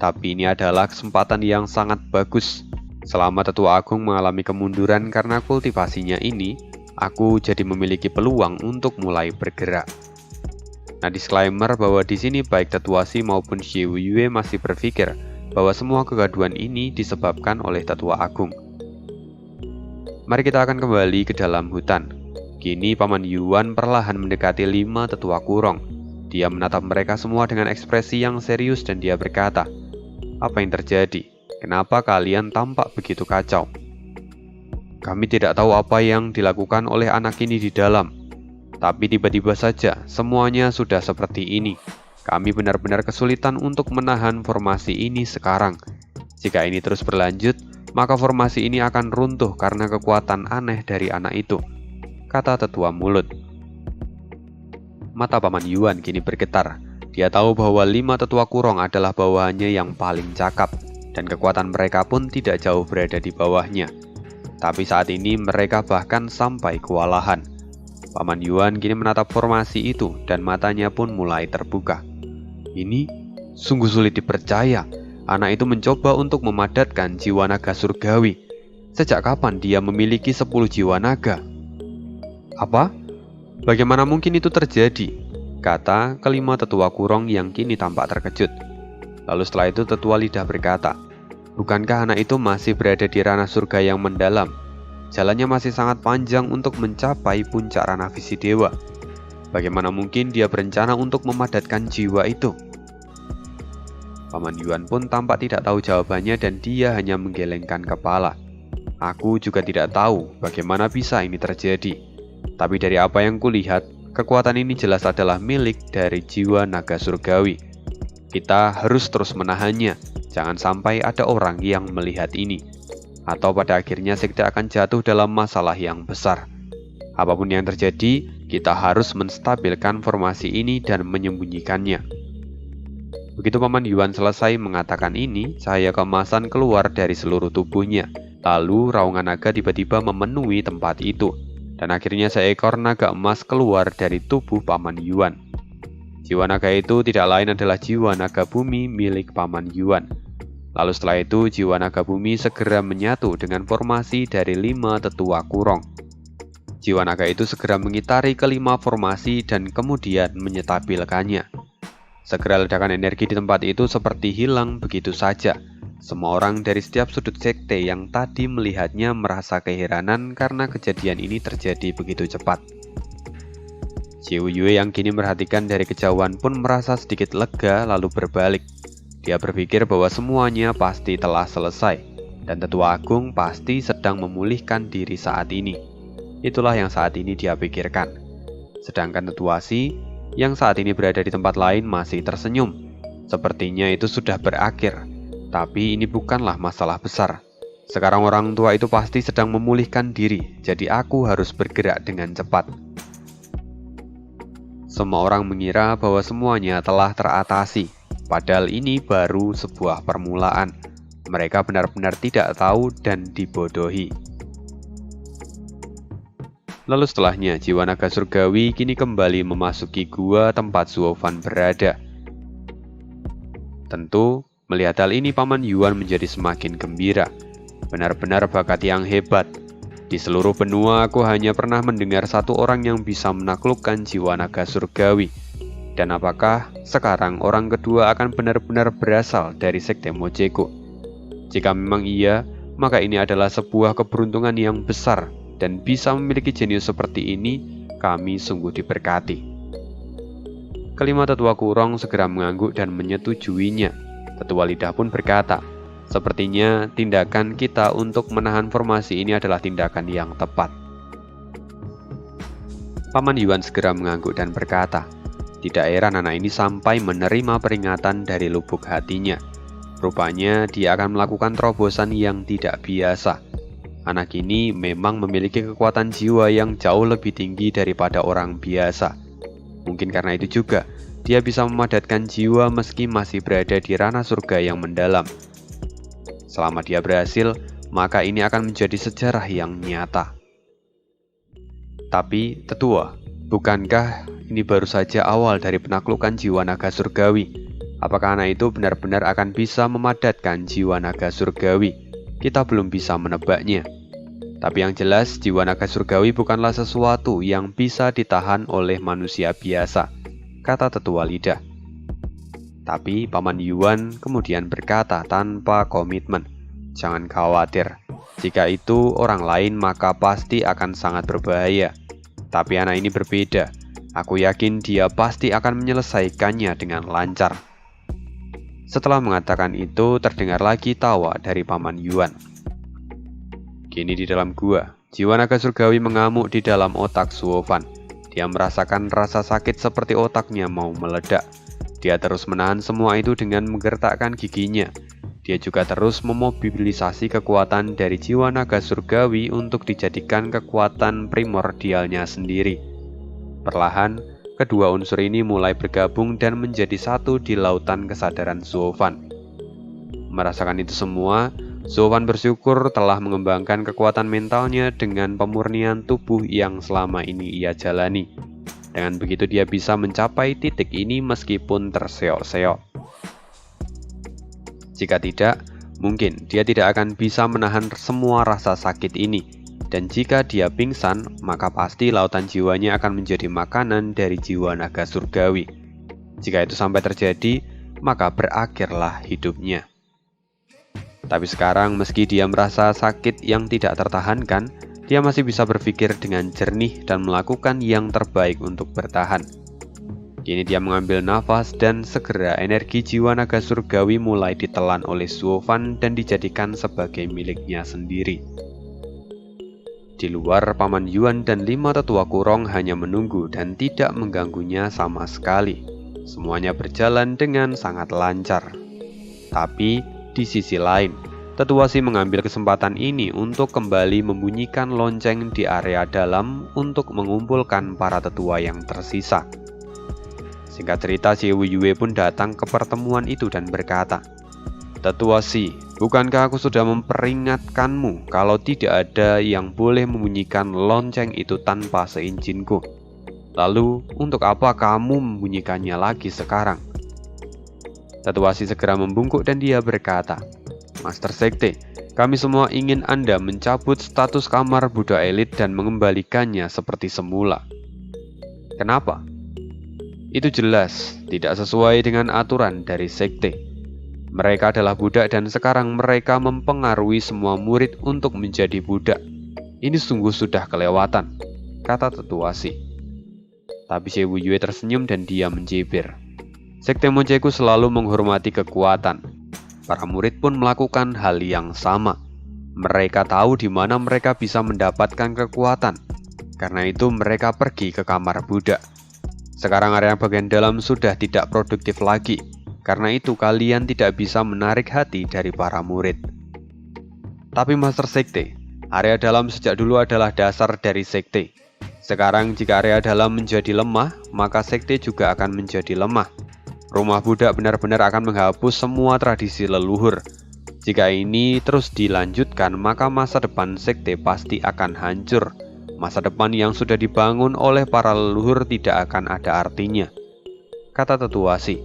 Tapi ini adalah kesempatan yang sangat bagus. Selama Tetua Agung mengalami kemunduran karena kultivasinya ini, aku jadi memiliki peluang untuk mulai bergerak. Nah, disclaimer bahwa di sini baik Tetua Si maupun Xiu Yue masih berpikir bahwa semua kegaduhan ini disebabkan oleh Tetua Agung. Mari kita akan kembali ke dalam hutan. Kini Paman Yuan perlahan mendekati 5 tetua kurong. Dia menatap mereka semua dengan ekspresi yang serius dan dia berkata, "Apa yang terjadi? Kenapa kalian tampak begitu kacau?" "Kami tidak tahu apa yang dilakukan oleh anak ini di dalam. Tapi tiba-tiba saja semuanya sudah seperti ini. Kami benar-benar kesulitan untuk menahan formasi ini sekarang. Jika ini terus berlanjut, maka formasi ini akan runtuh karena kekuatan aneh dari anak itu," kata tetua mulut. Mata Paman Yuan kini bergetar. Dia tahu bahwa 5 tetua kurong adalah bawahannya yang paling cakap, dan kekuatan mereka pun tidak jauh berada di bawahnya. Tapi saat ini mereka bahkan sampai kewalahan. Paman Yuan kini menatap formasi itu dan matanya pun mulai terbuka. Ini sungguh sulit dipercaya. Anak itu mencoba untuk memadatkan jiwa naga surgawi. Sejak kapan dia memiliki 10 jiwa naga? Apa? Bagaimana mungkin itu terjadi? Kata kelima tetua kurong yang kini tampak terkejut. Lalu setelah itu tetua lidah berkata, "Bukankah anak itu masih berada di ranah surga yang mendalam? Jalannya masih sangat panjang untuk mencapai puncak ranah visi dewa. Bagaimana mungkin dia berencana untuk memadatkan jiwa itu?" Paman Yuan pun tampak tidak tahu jawabannya dan dia hanya menggelengkan kepala. "Aku juga tidak tahu bagaimana bisa ini terjadi. Tapi dari apa yang kulihat, kekuatan ini jelas adalah milik dari jiwa naga surgawi. Kita harus terus menahannya, jangan sampai ada orang yang melihat ini. Atau pada akhirnya sekte akan jatuh dalam masalah yang besar. Apapun yang terjadi, kita harus menstabilkan formasi ini dan menyembunyikannya." Begitu Paman Yuan selesai mengatakan ini, cahaya keemasan keluar dari seluruh tubuhnya. Lalu raungan naga tiba-tiba memenuhi tempat itu. Dan akhirnya seekor naga emas keluar dari tubuh Paman Yuan. Jiwa naga itu tidak lain adalah jiwa naga bumi milik Paman Yuan. Lalu setelah itu jiwa naga bumi segera menyatu dengan formasi dari 5 tetua kurong. Jiwa naga itu segera mengitari kelima formasi dan kemudian menyetabilkannya. Segera ledakan energi di tempat itu seperti hilang begitu saja. Semua orang dari setiap sudut sekte yang tadi melihatnya merasa keheranan karena kejadian ini terjadi begitu cepat. Xiu Yue yang kini merhatikan dari kejauhan pun merasa sedikit lega lalu berbalik. Dia berpikir bahwa semuanya pasti telah selesai, dan Tetua Agung pasti sedang memulihkan diri saat ini. Itulah yang saat ini dia pikirkan. Sedangkan Tetua Si yang saat ini berada di tempat lain masih tersenyum. Sepertinya itu sudah berakhir. Tapi ini bukanlah masalah besar. Sekarang orang tua itu pasti sedang memulihkan diri, jadi aku harus bergerak dengan cepat. Semua orang mengira bahwa semuanya telah teratasi, padahal ini baru sebuah permulaan. Mereka benar-benar tidak tahu dan dibodohi. Lalu setelahnya, jiwa naga surgawi kini kembali memasuki gua tempat Zuo Fan berada. Tentu, melihat hal ini Paman Yuan menjadi semakin gembira. Benar-benar bakat yang hebat. Di seluruh benua aku hanya pernah mendengar satu orang yang bisa menaklukkan jiwa naga surgawi. Dan apakah sekarang orang kedua akan benar-benar berasal dari sekte Mojeko? Jika memang iya, maka ini adalah sebuah keberuntungan yang besar. Dan bisa memiliki jenius seperti ini, kami sungguh diberkati. Kelima tetua kurong segera mengangguk dan menyetujuinya. Tetua lidah pun berkata, "Sepertinya tindakan kita untuk menahan formasi ini adalah tindakan yang tepat." Paman Yuan segera mengangguk dan berkata, tidak heran anak ini sampai menerima peringatan dari lubuk hatinya. Rupanya dia akan melakukan terobosan yang tidak biasa. Anak ini memang memiliki kekuatan jiwa yang jauh lebih tinggi daripada orang biasa. Mungkin karena itu juga, dia bisa memadatkan jiwa meski masih berada di ranah surga yang mendalam. Selama dia berhasil, maka ini akan menjadi sejarah yang nyata. Tapi, tetua, bukankah ini baru saja awal dari penaklukan jiwa naga surgawi? Apakah anak itu benar-benar akan bisa memadatkan jiwa naga surgawi? Kita belum bisa menebaknya. Tapi yang jelas, jiwa naga surgawi bukanlah sesuatu yang bisa ditahan oleh manusia biasa, kata tetua lidah. Tapi Paman Yuan kemudian berkata tanpa komitmen, "Jangan khawatir, jika itu orang lain maka pasti akan sangat berbahaya. Tapi anak ini berbeda, aku yakin dia pasti akan menyelesaikannya dengan lancar." Setelah mengatakan itu, terdengar lagi tawa dari Paman Yuan. Kini di dalam gua, jiwa naga surgawi mengamuk di dalam otak Suofan. Dia merasakan rasa sakit seperti otaknya mau meledak. Dia terus menahan semua itu dengan menggertakkan giginya. Dia juga terus memobilisasi kekuatan dari jiwa naga surgawi untuk dijadikan kekuatan primordialnya sendiri. Perlahan, kedua unsur ini mulai bergabung dan menjadi satu di lautan kesadaran Suofan. Merasakan itu semua, Suofan bersyukur telah mengembangkan kekuatan mentalnya dengan pemurnian tubuh yang selama ini ia jalani. Dengan begitu dia bisa mencapai titik ini meskipun terseok-seok. Jika tidak, mungkin dia tidak akan bisa menahan semua rasa sakit ini. Dan jika dia pingsan, maka pasti lautan jiwanya akan menjadi makanan dari jiwa naga surgawi. Jika itu sampai terjadi, maka berakhirlah hidupnya. Tapi sekarang meski dia merasa sakit yang tidak tertahankan, dia masih bisa berpikir dengan jernih dan melakukan yang terbaik untuk bertahan. Kini dia mengambil nafas dan segera energi jiwa naga surgawi mulai ditelan oleh Suofan dan dijadikan sebagai miliknya sendiri. Di luar, Paman Yuan dan 5 tetua Kurong hanya menunggu dan tidak mengganggunya sama sekali. Semuanya berjalan dengan sangat lancar. Tapi, di sisi lain, Tetua Si mengambil kesempatan ini untuk kembali membunyikan lonceng di area dalam untuk mengumpulkan para tetua yang tersisa. Singkat cerita, Si Wuyue pun datang ke pertemuan itu dan berkata, "Tetua Si, bukankah aku sudah memperingatkanmu kalau tidak ada yang boleh membunyikan lonceng itu tanpa seizinku? Lalu, untuk apa kamu membunyikannya lagi sekarang?" Tetua Si segera membungkuk dan dia berkata, "Master Sekte, kami semua ingin Anda mencabut status kamar Buddha elit dan mengembalikannya seperti semula." "Kenapa?" "Itu jelas tidak sesuai dengan aturan dari Sekte. Mereka adalah budak dan sekarang mereka mempengaruhi semua murid untuk menjadi budak. Ini sungguh sudah kelewatan," kata Tetua Si. Tapi Si Wuyue tersenyum dan dia mencibir. "Sekte Monceku selalu menghormati kekuatan. Para murid pun melakukan hal yang sama. Mereka tahu di mana mereka bisa mendapatkan kekuatan. Karena itu mereka pergi ke kamar budak. Sekarang area bagian dalam sudah tidak produktif lagi. Karena itu kalian tidak bisa menarik hati dari para murid." "Tapi Master Sekte, area dalam sejak dulu adalah dasar dari Sekte. Sekarang jika area dalam menjadi lemah, maka Sekte juga akan menjadi lemah. Rumah budak benar-benar akan menghapus semua tradisi leluhur. Jika ini terus dilanjutkan, maka masa depan Sekte pasti akan hancur. Masa depan yang sudah dibangun oleh para leluhur tidak akan ada artinya," kata Tetua Si.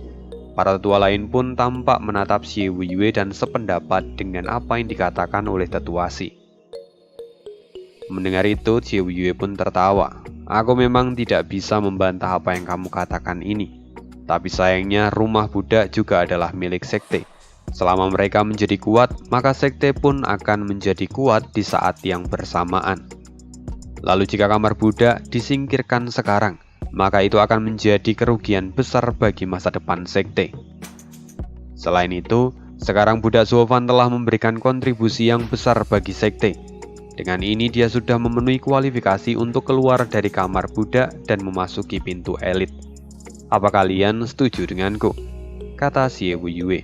Para tetua lain pun tampak menatap Si Wuyue dan sependapat dengan apa yang dikatakan oleh Tetua Si. Mendengar itu, Si Wuyue pun tertawa. "Aku memang tidak bisa membantah apa yang kamu katakan ini. Tapi sayangnya rumah budak juga adalah milik Sekte. Selama mereka menjadi kuat, maka Sekte pun akan menjadi kuat di saat yang bersamaan. Lalu jika kamar budak disingkirkan sekarang, maka itu akan menjadi kerugian besar bagi masa depan Sekte. Selain itu, sekarang budak Suofan telah memberikan kontribusi yang besar bagi Sekte. Dengan ini dia sudah memenuhi kualifikasi untuk keluar dari kamar budak dan memasuki pintu elit. Apa kalian setuju denganku?" kata Si Wuyue.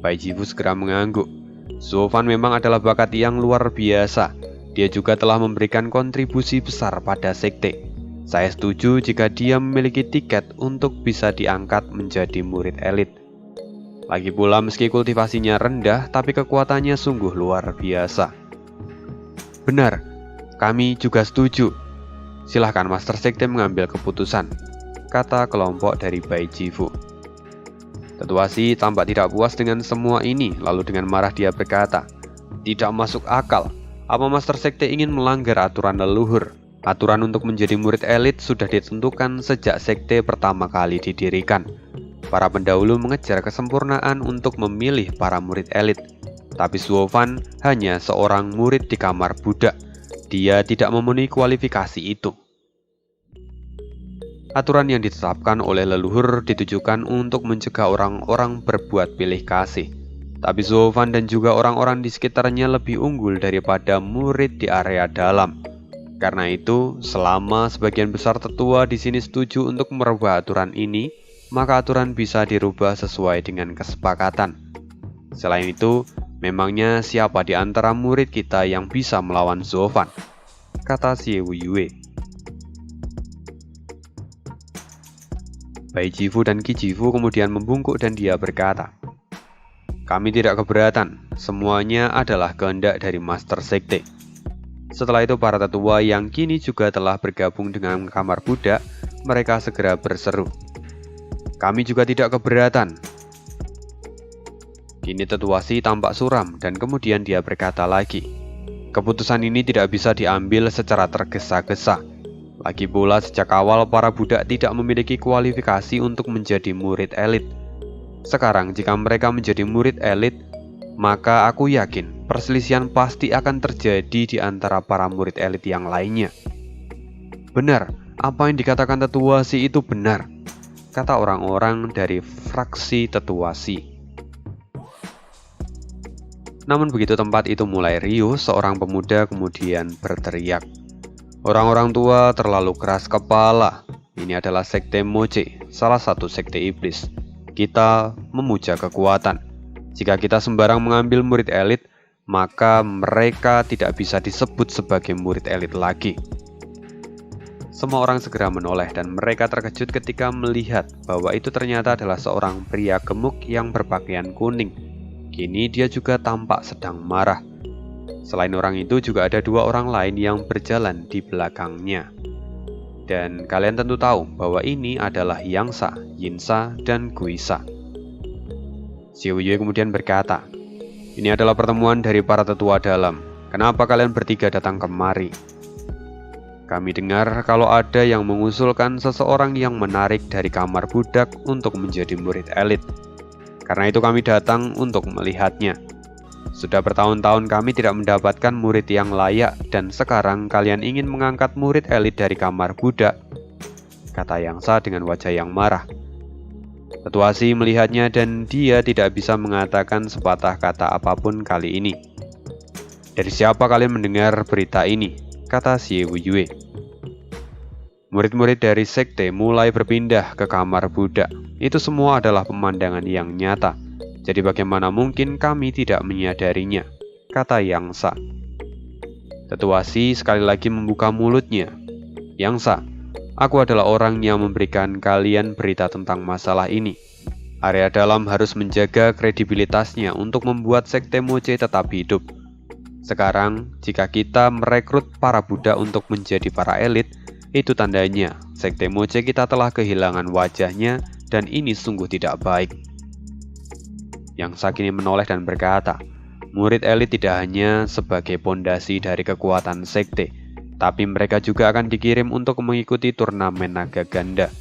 Bai Jifu segera mengangguk. Suofan memang adalah bakat yang luar biasa. Dia juga telah memberikan kontribusi besar pada Sekte. Saya setuju jika dia memiliki tiket untuk bisa diangkat menjadi murid elit. Lagi pula meski kultivasinya rendah, tapi kekuatannya sungguh luar biasa. "Benar, kami juga setuju. Silahkan Master Sekte mengambil keputusan," kata kelompok dari Bai Jifu. Tetua Si tampak tidak puas dengan semua ini, lalu dengan marah dia berkata, "Tidak masuk akal. Apa Master Sekte ingin melanggar aturan leluhur? Aturan untuk menjadi murid elit sudah ditentukan sejak sekte pertama kali didirikan. Para pendahulu mengejar kesempurnaan untuk memilih para murid elit. Tapi Suofan hanya seorang murid di kamar budak. Dia tidak memenuhi kualifikasi itu." Aturan yang ditetapkan oleh leluhur ditujukan untuk mencegah orang-orang berbuat pilih kasih. Tapi Suofan dan juga orang-orang di sekitarnya lebih unggul daripada murid di area dalam. Karena itu, selama sebagian besar tetua di sini setuju untuk merubah aturan ini, maka aturan bisa dirubah sesuai dengan kesepakatan. Selain itu, memangnya siapa di antara murid kita yang bisa melawan Suofan? Kata Xie Wuyue. Bai Jifu dan Qi Jifu kemudian membungkuk dan dia berkata, "Kami tidak keberatan, semuanya adalah kehendak dari Master Sekte." Setelah itu para tetua yang kini juga telah bergabung dengan kamar budak, mereka segera berseru, "Kami juga tidak keberatan." Kini Tetua Si tampak suram dan kemudian dia berkata lagi, "Keputusan ini tidak bisa diambil secara tergesa-gesa. Lagi pula sejak awal para budak tidak memiliki kualifikasi untuk menjadi murid elit. Sekarang jika mereka menjadi murid elit, maka aku yakin perselisihan pasti akan terjadi di antara para murid elit yang lainnya." "Benar, apa yang dikatakan Tetua Si itu benar," kata orang-orang dari fraksi Tetua Si. Namun begitu tempat itu mulai riuh, seorang pemuda kemudian berteriak, "Orang-orang tua terlalu keras kepala. Ini adalah sekte Moche, salah satu sekte iblis. Kita memuja kekuatan. Jika kita sembarang mengambil murid elit, maka mereka tidak bisa disebut sebagai murid elit lagi." Semua orang segera menoleh dan mereka terkejut ketika melihat bahwa itu ternyata adalah seorang pria gemuk yang berpakaian kuning. Kini dia juga tampak sedang marah. Selain orang itu juga ada dua orang lain yang berjalan di belakangnya. Dan kalian tentu tahu bahwa ini adalah Yangsa, Yinsa, dan Guisa. Xie Wuyue kemudian berkata, "Ini adalah pertemuan dari para tetua dalam. Kenapa kalian bertiga datang kemari? Kami dengar kalau ada yang mengusulkan seseorang yang menarik dari kamar budak untuk menjadi murid elit. Karena itu kami datang untuk melihatnya. Sudah bertahun-tahun kami tidak mendapatkan murid yang layak dan sekarang kalian ingin mengangkat murid elit dari kamar budak," kata Yangsa dengan wajah yang marah. Tetua Si melihatnya dan dia tidak bisa mengatakan sepatah kata apapun kali ini. "Dari siapa kalian mendengar berita ini?" kata Xie Wuyue. Murid-murid dari sekte mulai berpindah ke kamar budak. Itu semua adalah pemandangan yang nyata. Jadi bagaimana mungkin kami tidak menyadarinya, kata Yangsa. Tetua Si sekali lagi membuka mulutnya. "Yangsa, aku adalah orang yang memberikan kalian berita tentang masalah ini. Area dalam harus menjaga kredibilitasnya untuk membuat sekte Moche tetap hidup. Sekarang, jika kita merekrut para budak untuk menjadi para elit, itu tandanya sekte Moche kita telah kehilangan wajahnya dan ini sungguh tidak baik." Yangsa kini menoleh dan berkata, "Murid elit tidak hanya sebagai pondasi dari kekuatan sekte, tapi mereka juga akan dikirim untuk mengikuti turnamen naga ganda.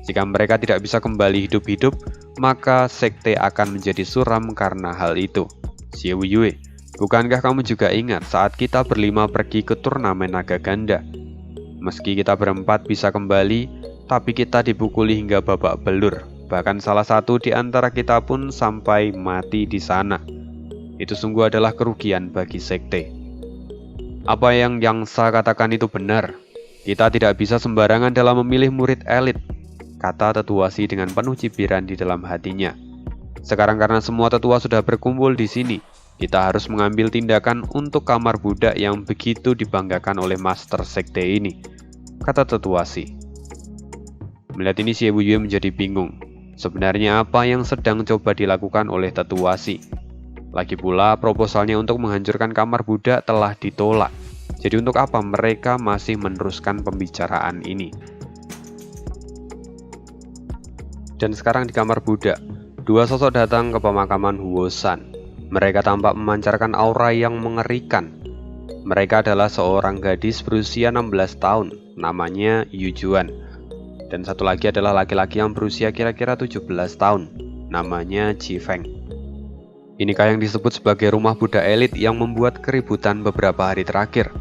Jika mereka tidak bisa kembali hidup-hidup, maka sekte akan menjadi suram karena hal itu. Xie Wuyue, bukankah kamu juga ingat saat kita berlima pergi ke turnamen naga ganda? Meski kita berempat bisa kembali, tapi kita dipukuli hingga babak belur. Bahkan salah satu di antara kita pun sampai mati di sana. Itu sungguh adalah kerugian bagi sekte. Apa yang Yangsa katakan itu benar. Kita tidak bisa sembarangan dalam memilih murid elit," kata Tetua Si dengan penuh cibiran di dalam hatinya. "Sekarang karena semua tetua sudah berkumpul di sini, kita harus mengambil tindakan untuk kamar budak yang begitu dibanggakan oleh Master Sekte ini," kata Tetua Si. Melihat ini Xie Wuyue menjadi bingung. Sebenarnya apa yang sedang coba dilakukan oleh Tetua Si? Lagi pula proposalnya untuk menghancurkan kamar budak telah ditolak. Jadi untuk apa mereka masih meneruskan pembicaraan ini? Dan sekarang di kamar budak, Dua sosok datang ke pemakaman Huosan. Mereka tampak memancarkan aura yang mengerikan. Mereka adalah seorang gadis berusia 16 tahun, namanya Yu Juan. Dan satu lagi adalah laki-laki yang berusia kira-kira 17 tahun, namanya Ji Feng. Inikah yang disebut sebagai rumah Buddha elit yang membuat keributan beberapa hari terakhir.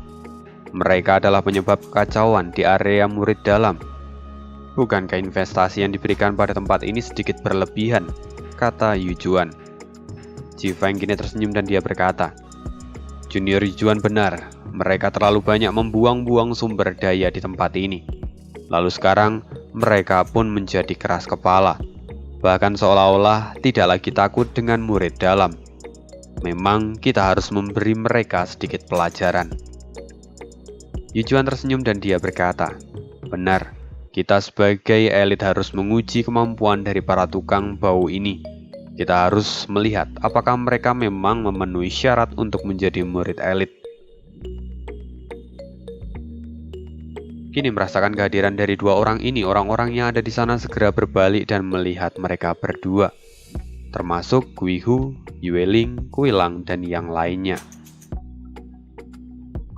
Mereka adalah penyebab kekacauan di area murid dalam. Bukankah investasi yang diberikan pada tempat ini sedikit berlebihan, kata Yu Juan. Ji Feng kini tersenyum dan dia berkata, Junior Yu Juan benar, mereka terlalu banyak membuang-buang sumber daya di tempat ini. Lalu sekarang, mereka pun menjadi keras kepala. Bahkan seolah-olah tidak lagi takut dengan murid dalam. Memang kita harus memberi mereka sedikit pelajaran. Yu Juan tersenyum dan dia berkata, benar, kita sebagai elit harus menguji kemampuan dari para tukang bau ini. Kita harus melihat apakah mereka memang memenuhi syarat untuk menjadi murid elit. Kini merasakan kehadiran dari dua orang ini, orang-orang yang ada di sana segera berbalik dan melihat mereka berdua, termasuk Guihu, Yueling, Kuilang, dan yang lainnya.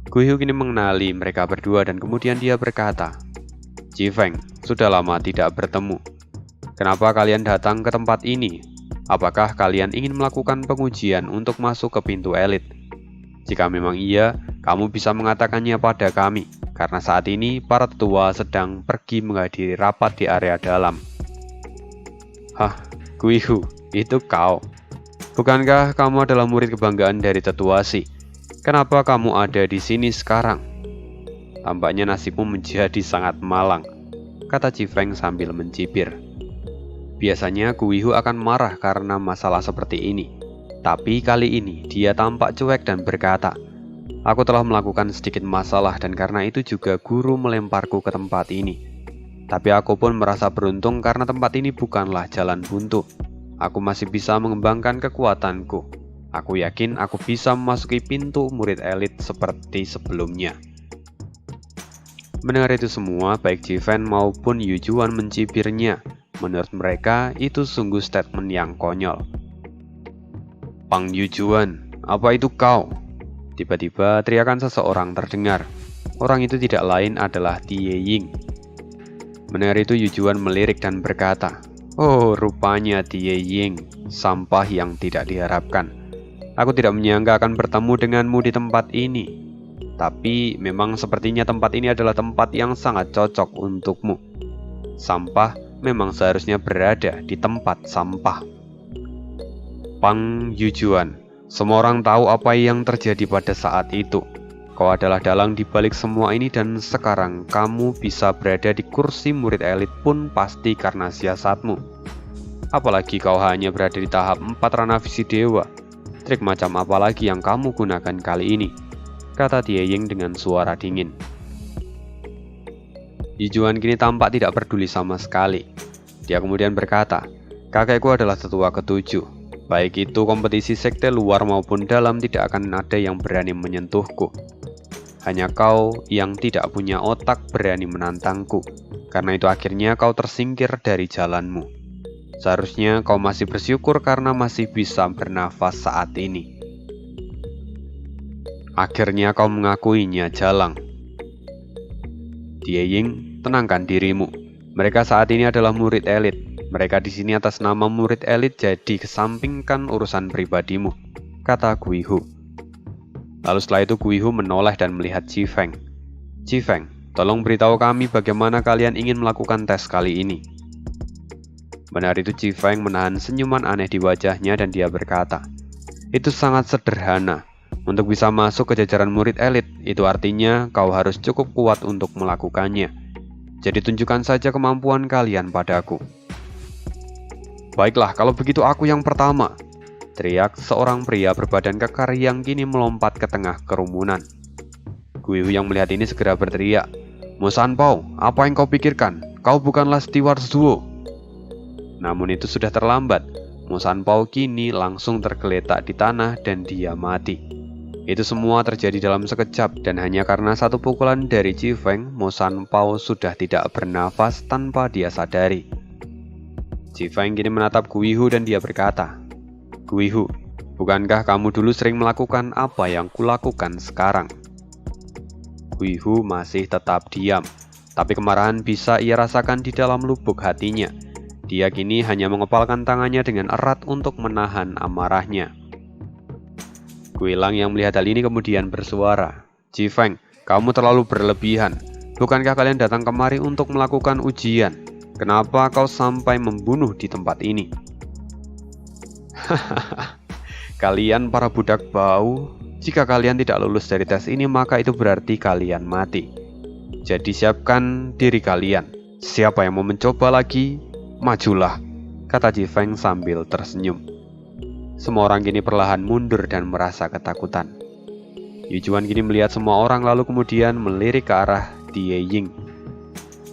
Guihu kini mengenali mereka berdua dan kemudian dia berkata, Ji Feng, sudah lama tidak bertemu. Kenapa kalian datang ke tempat ini? Apakah kalian ingin melakukan pengujian untuk masuk ke pintu elit? Jika memang iya, kamu bisa mengatakannya pada kami, karena saat ini para tetua sedang pergi menghadiri rapat di area dalam. Hah, Guihu, itu kau? Bukankah kamu adalah murid kebanggaan dari tetua Si? Kenapa kamu ada di sini sekarang? Tampaknya nasibmu menjadi sangat malang, kata Ji Feng sambil mencibir. Biasanya Guihu akan marah karena masalah seperti ini. Tapi kali ini dia tampak cuek dan berkata, aku telah melakukan sedikit masalah dan karena itu juga guru melemparku ke tempat ini. Tapi aku pun merasa beruntung karena tempat ini bukanlah jalan buntu. Aku masih bisa mengembangkan kekuatanku. Aku yakin aku bisa memasuki pintu murid elit seperti sebelumnya. Mendengar itu semua, baik Ji Feng maupun Yu Juan mencibirnya. Menurut mereka, itu sungguh statement yang konyol. Pang Yu Juan, apa itu kau? Tiba-tiba teriakan seseorang terdengar. Orang itu tidak lain adalah Tie Ying. Mendengar itu Yu Juan melirik dan berkata, oh, rupanya Tie Ying, sampah yang tidak diharapkan. Aku tidak menyangka akan bertemu denganmu di tempat ini. Tapi memang sepertinya tempat ini adalah tempat yang sangat cocok untukmu. Sampah memang seharusnya berada di tempat sampah. Pang Yu Juan, semua orang tahu apa yang terjadi pada saat itu. Kau adalah dalang di balik semua ini dan sekarang kamu bisa berada di kursi murid elit pun pasti karena siasatmu. Apalagi kau hanya berada di tahap 4 Rana Visi Dewa. Trik macam apa lagi yang kamu gunakan kali ini? Kata Tie Ying dengan suara dingin. Yu Juan kini tampak tidak peduli sama sekali. Dia kemudian berkata, kakekku adalah tetua ke-7. Baik itu kompetisi sekte luar maupun dalam tidak akan ada yang berani menyentuhku. Hanya kau yang tidak punya otak berani menantangku. Karena itu akhirnya kau tersingkir dari jalanmu. Seharusnya kau masih bersyukur karena masih bisa bernafas saat ini. Akhirnya kau mengakuinya jalang. Tie Ying, tenangkan dirimu. Mereka saat ini adalah murid elit. Mereka di sini atas nama murid elit, jadi kesampingkan urusan pribadimu, kata Guihu. Lalu setelah itu Guihu menoleh dan melihat Ji Feng. Ji Feng, tolong beritahu kami bagaimana kalian ingin melakukan tes kali ini. Benar itu Ji Feng menahan senyuman aneh di wajahnya dan dia berkata, itu sangat sederhana. Untuk bisa masuk ke jajaran murid elit, itu artinya kau harus cukup kuat untuk melakukannya. Jadi tunjukkan saja kemampuan kalian padaku. Baiklah, kalau begitu aku yang pertama, teriak seorang pria berbadan kekar yang kini melompat ke tengah kerumunan. Guihu yang melihat ini segera berteriak, Mo Sanpao, apa yang kau pikirkan? Kau bukanlah steward Zuo. Namun itu sudah terlambat. Mo Sanpao kini langsung tergeletak di tanah dan dia mati. Itu semua terjadi dalam sekejap dan hanya karena satu pukulan dari Ji Feng, Mo Sanpao sudah tidak bernafas tanpa dia sadari. Ji Feng kini menatap Gui Hu dan dia berkata, "Gui Hu, bukankah kamu dulu sering melakukan apa yang kulakukan sekarang?" Gui Hu masih tetap diam, tapi kemarahan bisa ia rasakan di dalam lubuk hatinya. Dia kini hanya mengepalkan tangannya dengan erat untuk menahan amarahnya. Gui Lang yang melihat hal ini kemudian bersuara, "Ji Feng, kamu terlalu berlebihan. Bukankah kalian datang kemari untuk melakukan ujian? Kenapa kau sampai membunuh di tempat ini?" Hahaha, kalian para budak bau. Jika kalian tidak lulus dari tes ini, maka itu berarti kalian mati. Jadi siapkan diri kalian. Siapa yang mau mencoba lagi, majulah, kata Ji Feng sambil tersenyum. Semua orang kini perlahan mundur dan merasa ketakutan. Yu Juan kini melihat semua orang lalu kemudian melirik ke arah Die Ying.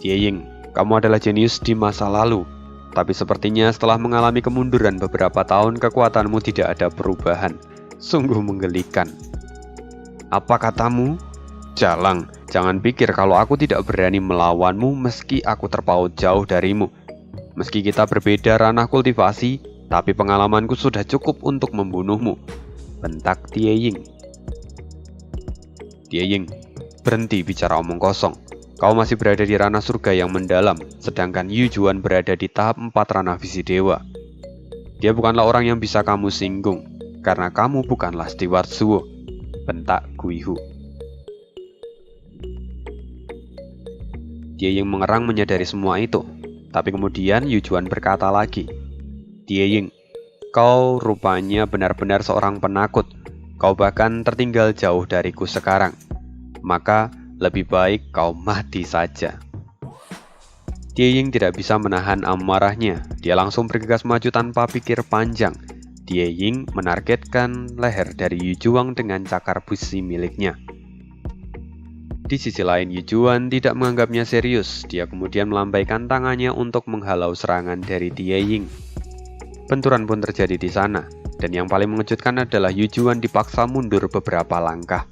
Die Ying, kamu adalah jenius di masa lalu. Tapi sepertinya setelah mengalami kemunduran beberapa tahun, kekuatanmu tidak ada perubahan. Sungguh menggelikan. Apa katamu? Jalang, jangan pikir kalau aku tidak berani melawanmu meski aku terpaut jauh darimu. Meski kita berbeda ranah kultivasi, tapi pengalamanku sudah cukup untuk membunuhmu, bentak Die Ying. Die Ying, berhenti bicara omong kosong. Kau masih berada di ranah surga yang mendalam, sedangkan Yu Juan berada di tahap 4 ranah visi dewa. Dia bukanlah orang yang bisa kamu singgung, karena kamu bukanlah Steward Suo, bentak Gui Hu. Die Ying mengerang menyadari semua itu, tapi kemudian Yu Juan berkata lagi, Die Ying, kau rupanya benar-benar seorang penakut. Kau bahkan tertinggal jauh dariku sekarang. Maka lebih baik kau mati saja. Die Ying tidak bisa menahan amarahnya. Dia langsung bergegas maju tanpa pikir panjang. Die Ying menargetkan leher dari Yu Juan dengan cakar besi miliknya. Di sisi lain, Yu Juan tidak menganggapnya serius. Dia kemudian melambaikan tangannya untuk menghalau serangan dari Die Ying. Benturan pun terjadi di sana, dan yang paling mengejutkan adalah Yu Juan dipaksa mundur beberapa langkah.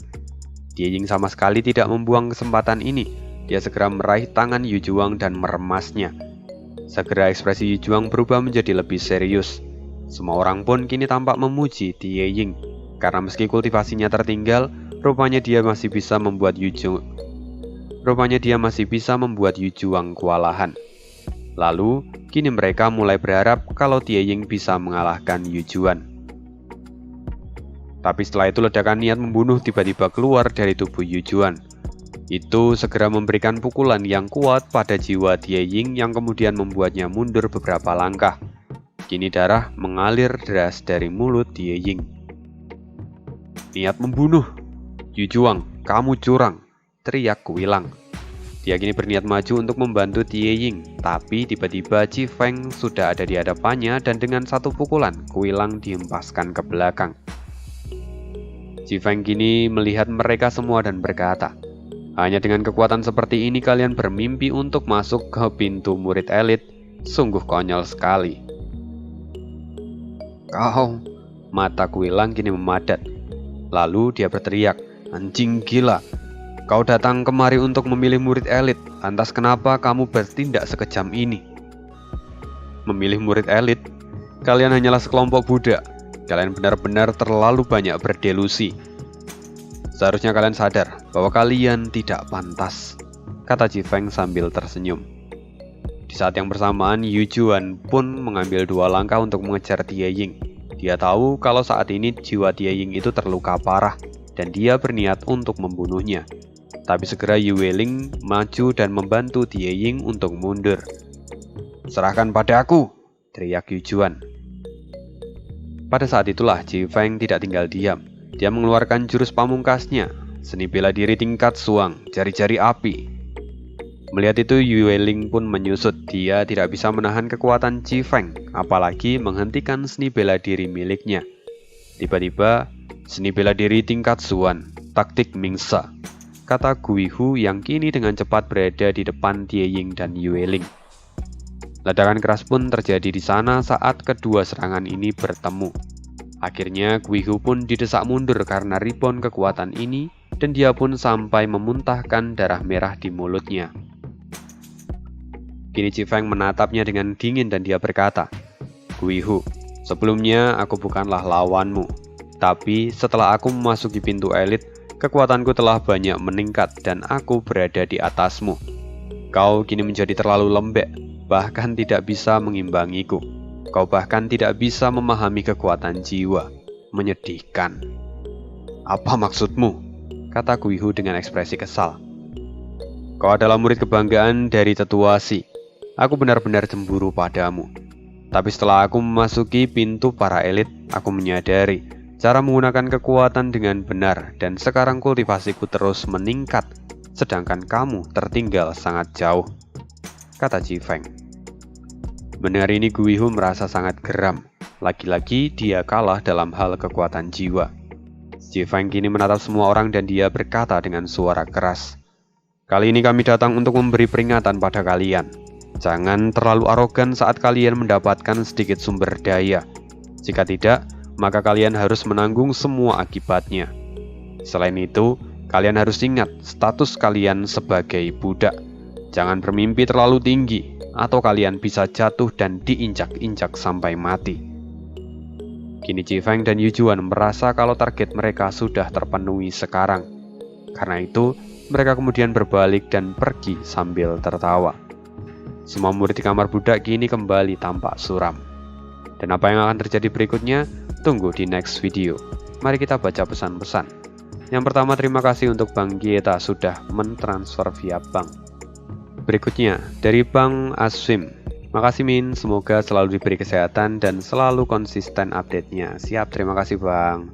Die Ying sama sekali tidak membuang kesempatan ini. Dia segera meraih tangan Yu Juan dan meremasnya. Segera ekspresi Yu Juan berubah menjadi lebih serius. Semua orang pun kini tampak memuji Die Ying, karena meski kultivasinya tertinggal, rupanya dia masih bisa membuat Yu Juan kewalahan. Lalu, kini mereka mulai berharap kalau Die Ying bisa mengalahkan Yu Juan. Tapi setelah itu ledakan niat membunuh tiba-tiba keluar dari tubuh Yu Juan. Itu segera memberikan pukulan yang kuat pada jiwa Die Ying yang kemudian membuatnya mundur beberapa langkah. Kini darah mengalir deras dari mulut Die Ying. Niat membunuh. Yu Juan, kamu curang, teriak Gui Lang. Dia kini berniat maju untuk membantu Die Ying, tapi tiba-tiba Ji Feng sudah ada di hadapannya dan dengan satu pukulan, Gui Lang dihempaskan ke belakang. Ji Feng kini melihat mereka semua dan berkata, hanya dengan kekuatan seperti ini kalian bermimpi untuk masuk ke pintu murid elit, sungguh konyol sekali. Kau, mata Gui Lang kini memadat. Lalu dia berteriak, anjing gila. Kau datang kemari untuk memilih murid elit, lantas kenapa kamu bertindak sekejam ini? Memilih murid elit? Kalian hanyalah sekelompok budak. Kalian benar-benar terlalu banyak berdelusi. Seharusnya kalian sadar bahwa kalian tidak pantas, kata Ji Feng sambil tersenyum. Di saat yang bersamaan, Yu Juan pun mengambil 2 langkah untuk mengejar Die Ying. Dia tahu kalau saat ini jiwa Die Ying itu terluka parah, dan dia berniat untuk membunuhnya. Tapi segera Yu Weling maju dan membantu Die Ying untuk mundur. Serahkan pada aku, teriak Yu Juan. Pada saat itulah Ji Feng tidak tinggal diam. Dia mengeluarkan jurus pamungkasnya, seni bela diri tingkat suang, jari-jari api. Melihat itu, Yu Weling pun menyusut. Dia tidak bisa menahan kekuatan Ji Feng, apalagi menghentikan seni bela diri miliknya. Tiba-tiba, seni bela diri tingkat suan, taktik Mingsa, kata Gui Hu yang kini dengan cepat berada di depan Die Ying dan Yu Weling. Ledakan keras pun terjadi di sana saat kedua serangan ini bertemu. Akhirnya Gui Hu pun didesak mundur karena rebound kekuatan ini, dan dia pun sampai memuntahkan darah merah di mulutnya. Kini Chifeng menatapnya dengan dingin dan dia berkata, Guihu, sebelumnya aku bukanlah lawanmu. Tapi setelah aku memasuki pintu elit, kekuatanku telah banyak meningkat dan aku berada di atasmu. Kau kini menjadi terlalu lembek, bahkan tidak bisa mengimbangiku. Kau bahkan tidak bisa memahami kekuatan jiwa. Menyedihkan. Apa maksudmu? Kata Guihu dengan ekspresi kesal. Kau adalah murid kebanggaan dari tetua Si. Aku benar-benar cemburu padamu. Tapi setelah aku memasuki pintu para elit, aku menyadari cara menggunakan kekuatan dengan benar dan sekarang kultivasiku terus meningkat, sedangkan kamu tertinggal sangat jauh, kata Chifeng. Mendengar ini Guihu merasa sangat geram. Lagi-lagi dia kalah dalam hal kekuatan jiwa. Chifeng kini menatap semua orang dan dia berkata dengan suara keras, Kali ini kami datang untuk memberi peringatan pada kalian. Jangan terlalu arogan saat kalian mendapatkan sedikit sumber daya. Jika tidak, maka kalian harus menanggung semua akibatnya. Selain itu, kalian harus ingat status kalian sebagai budak. Jangan bermimpi terlalu tinggi, atau kalian bisa jatuh dan diinjak-injak sampai mati. Kini Chifeng dan Yujuan merasa kalau target mereka sudah terpenuhi sekarang. Karena itu, mereka kemudian berbalik dan pergi sambil tertawa. Semua murid di kamar budak kini kembali tampak suram. Dan apa yang akan terjadi berikutnya? Tunggu di next video. Mari kita baca pesan-pesan. Yang pertama, terima kasih untuk Bang Gieta sudah mentransfer via bank. Berikutnya, dari Bang Aswim. Makasih Min, semoga selalu diberi kesehatan dan selalu konsisten update-nya. Siap, terima kasih Bang.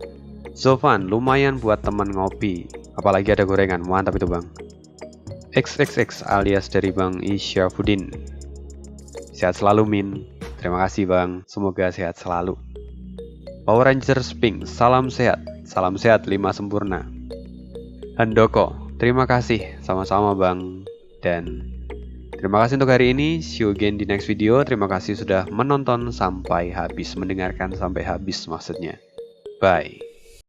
Zofan, lumayan buat temen ngopi. Apalagi ada gorengan, mantap itu Bang. XXX alias dari Bang Isyafudin. Sehat selalu Min. Terima kasih Bang, semoga sehat selalu. Power Rangers Pink, salam sehat 5 sempurna. Handoko, terima kasih, sama-sama Bang. Dan terima kasih untuk hari ini, see you again di next video. Terima kasih sudah menonton sampai habis, mendengarkan sampai habis maksudnya. Bye.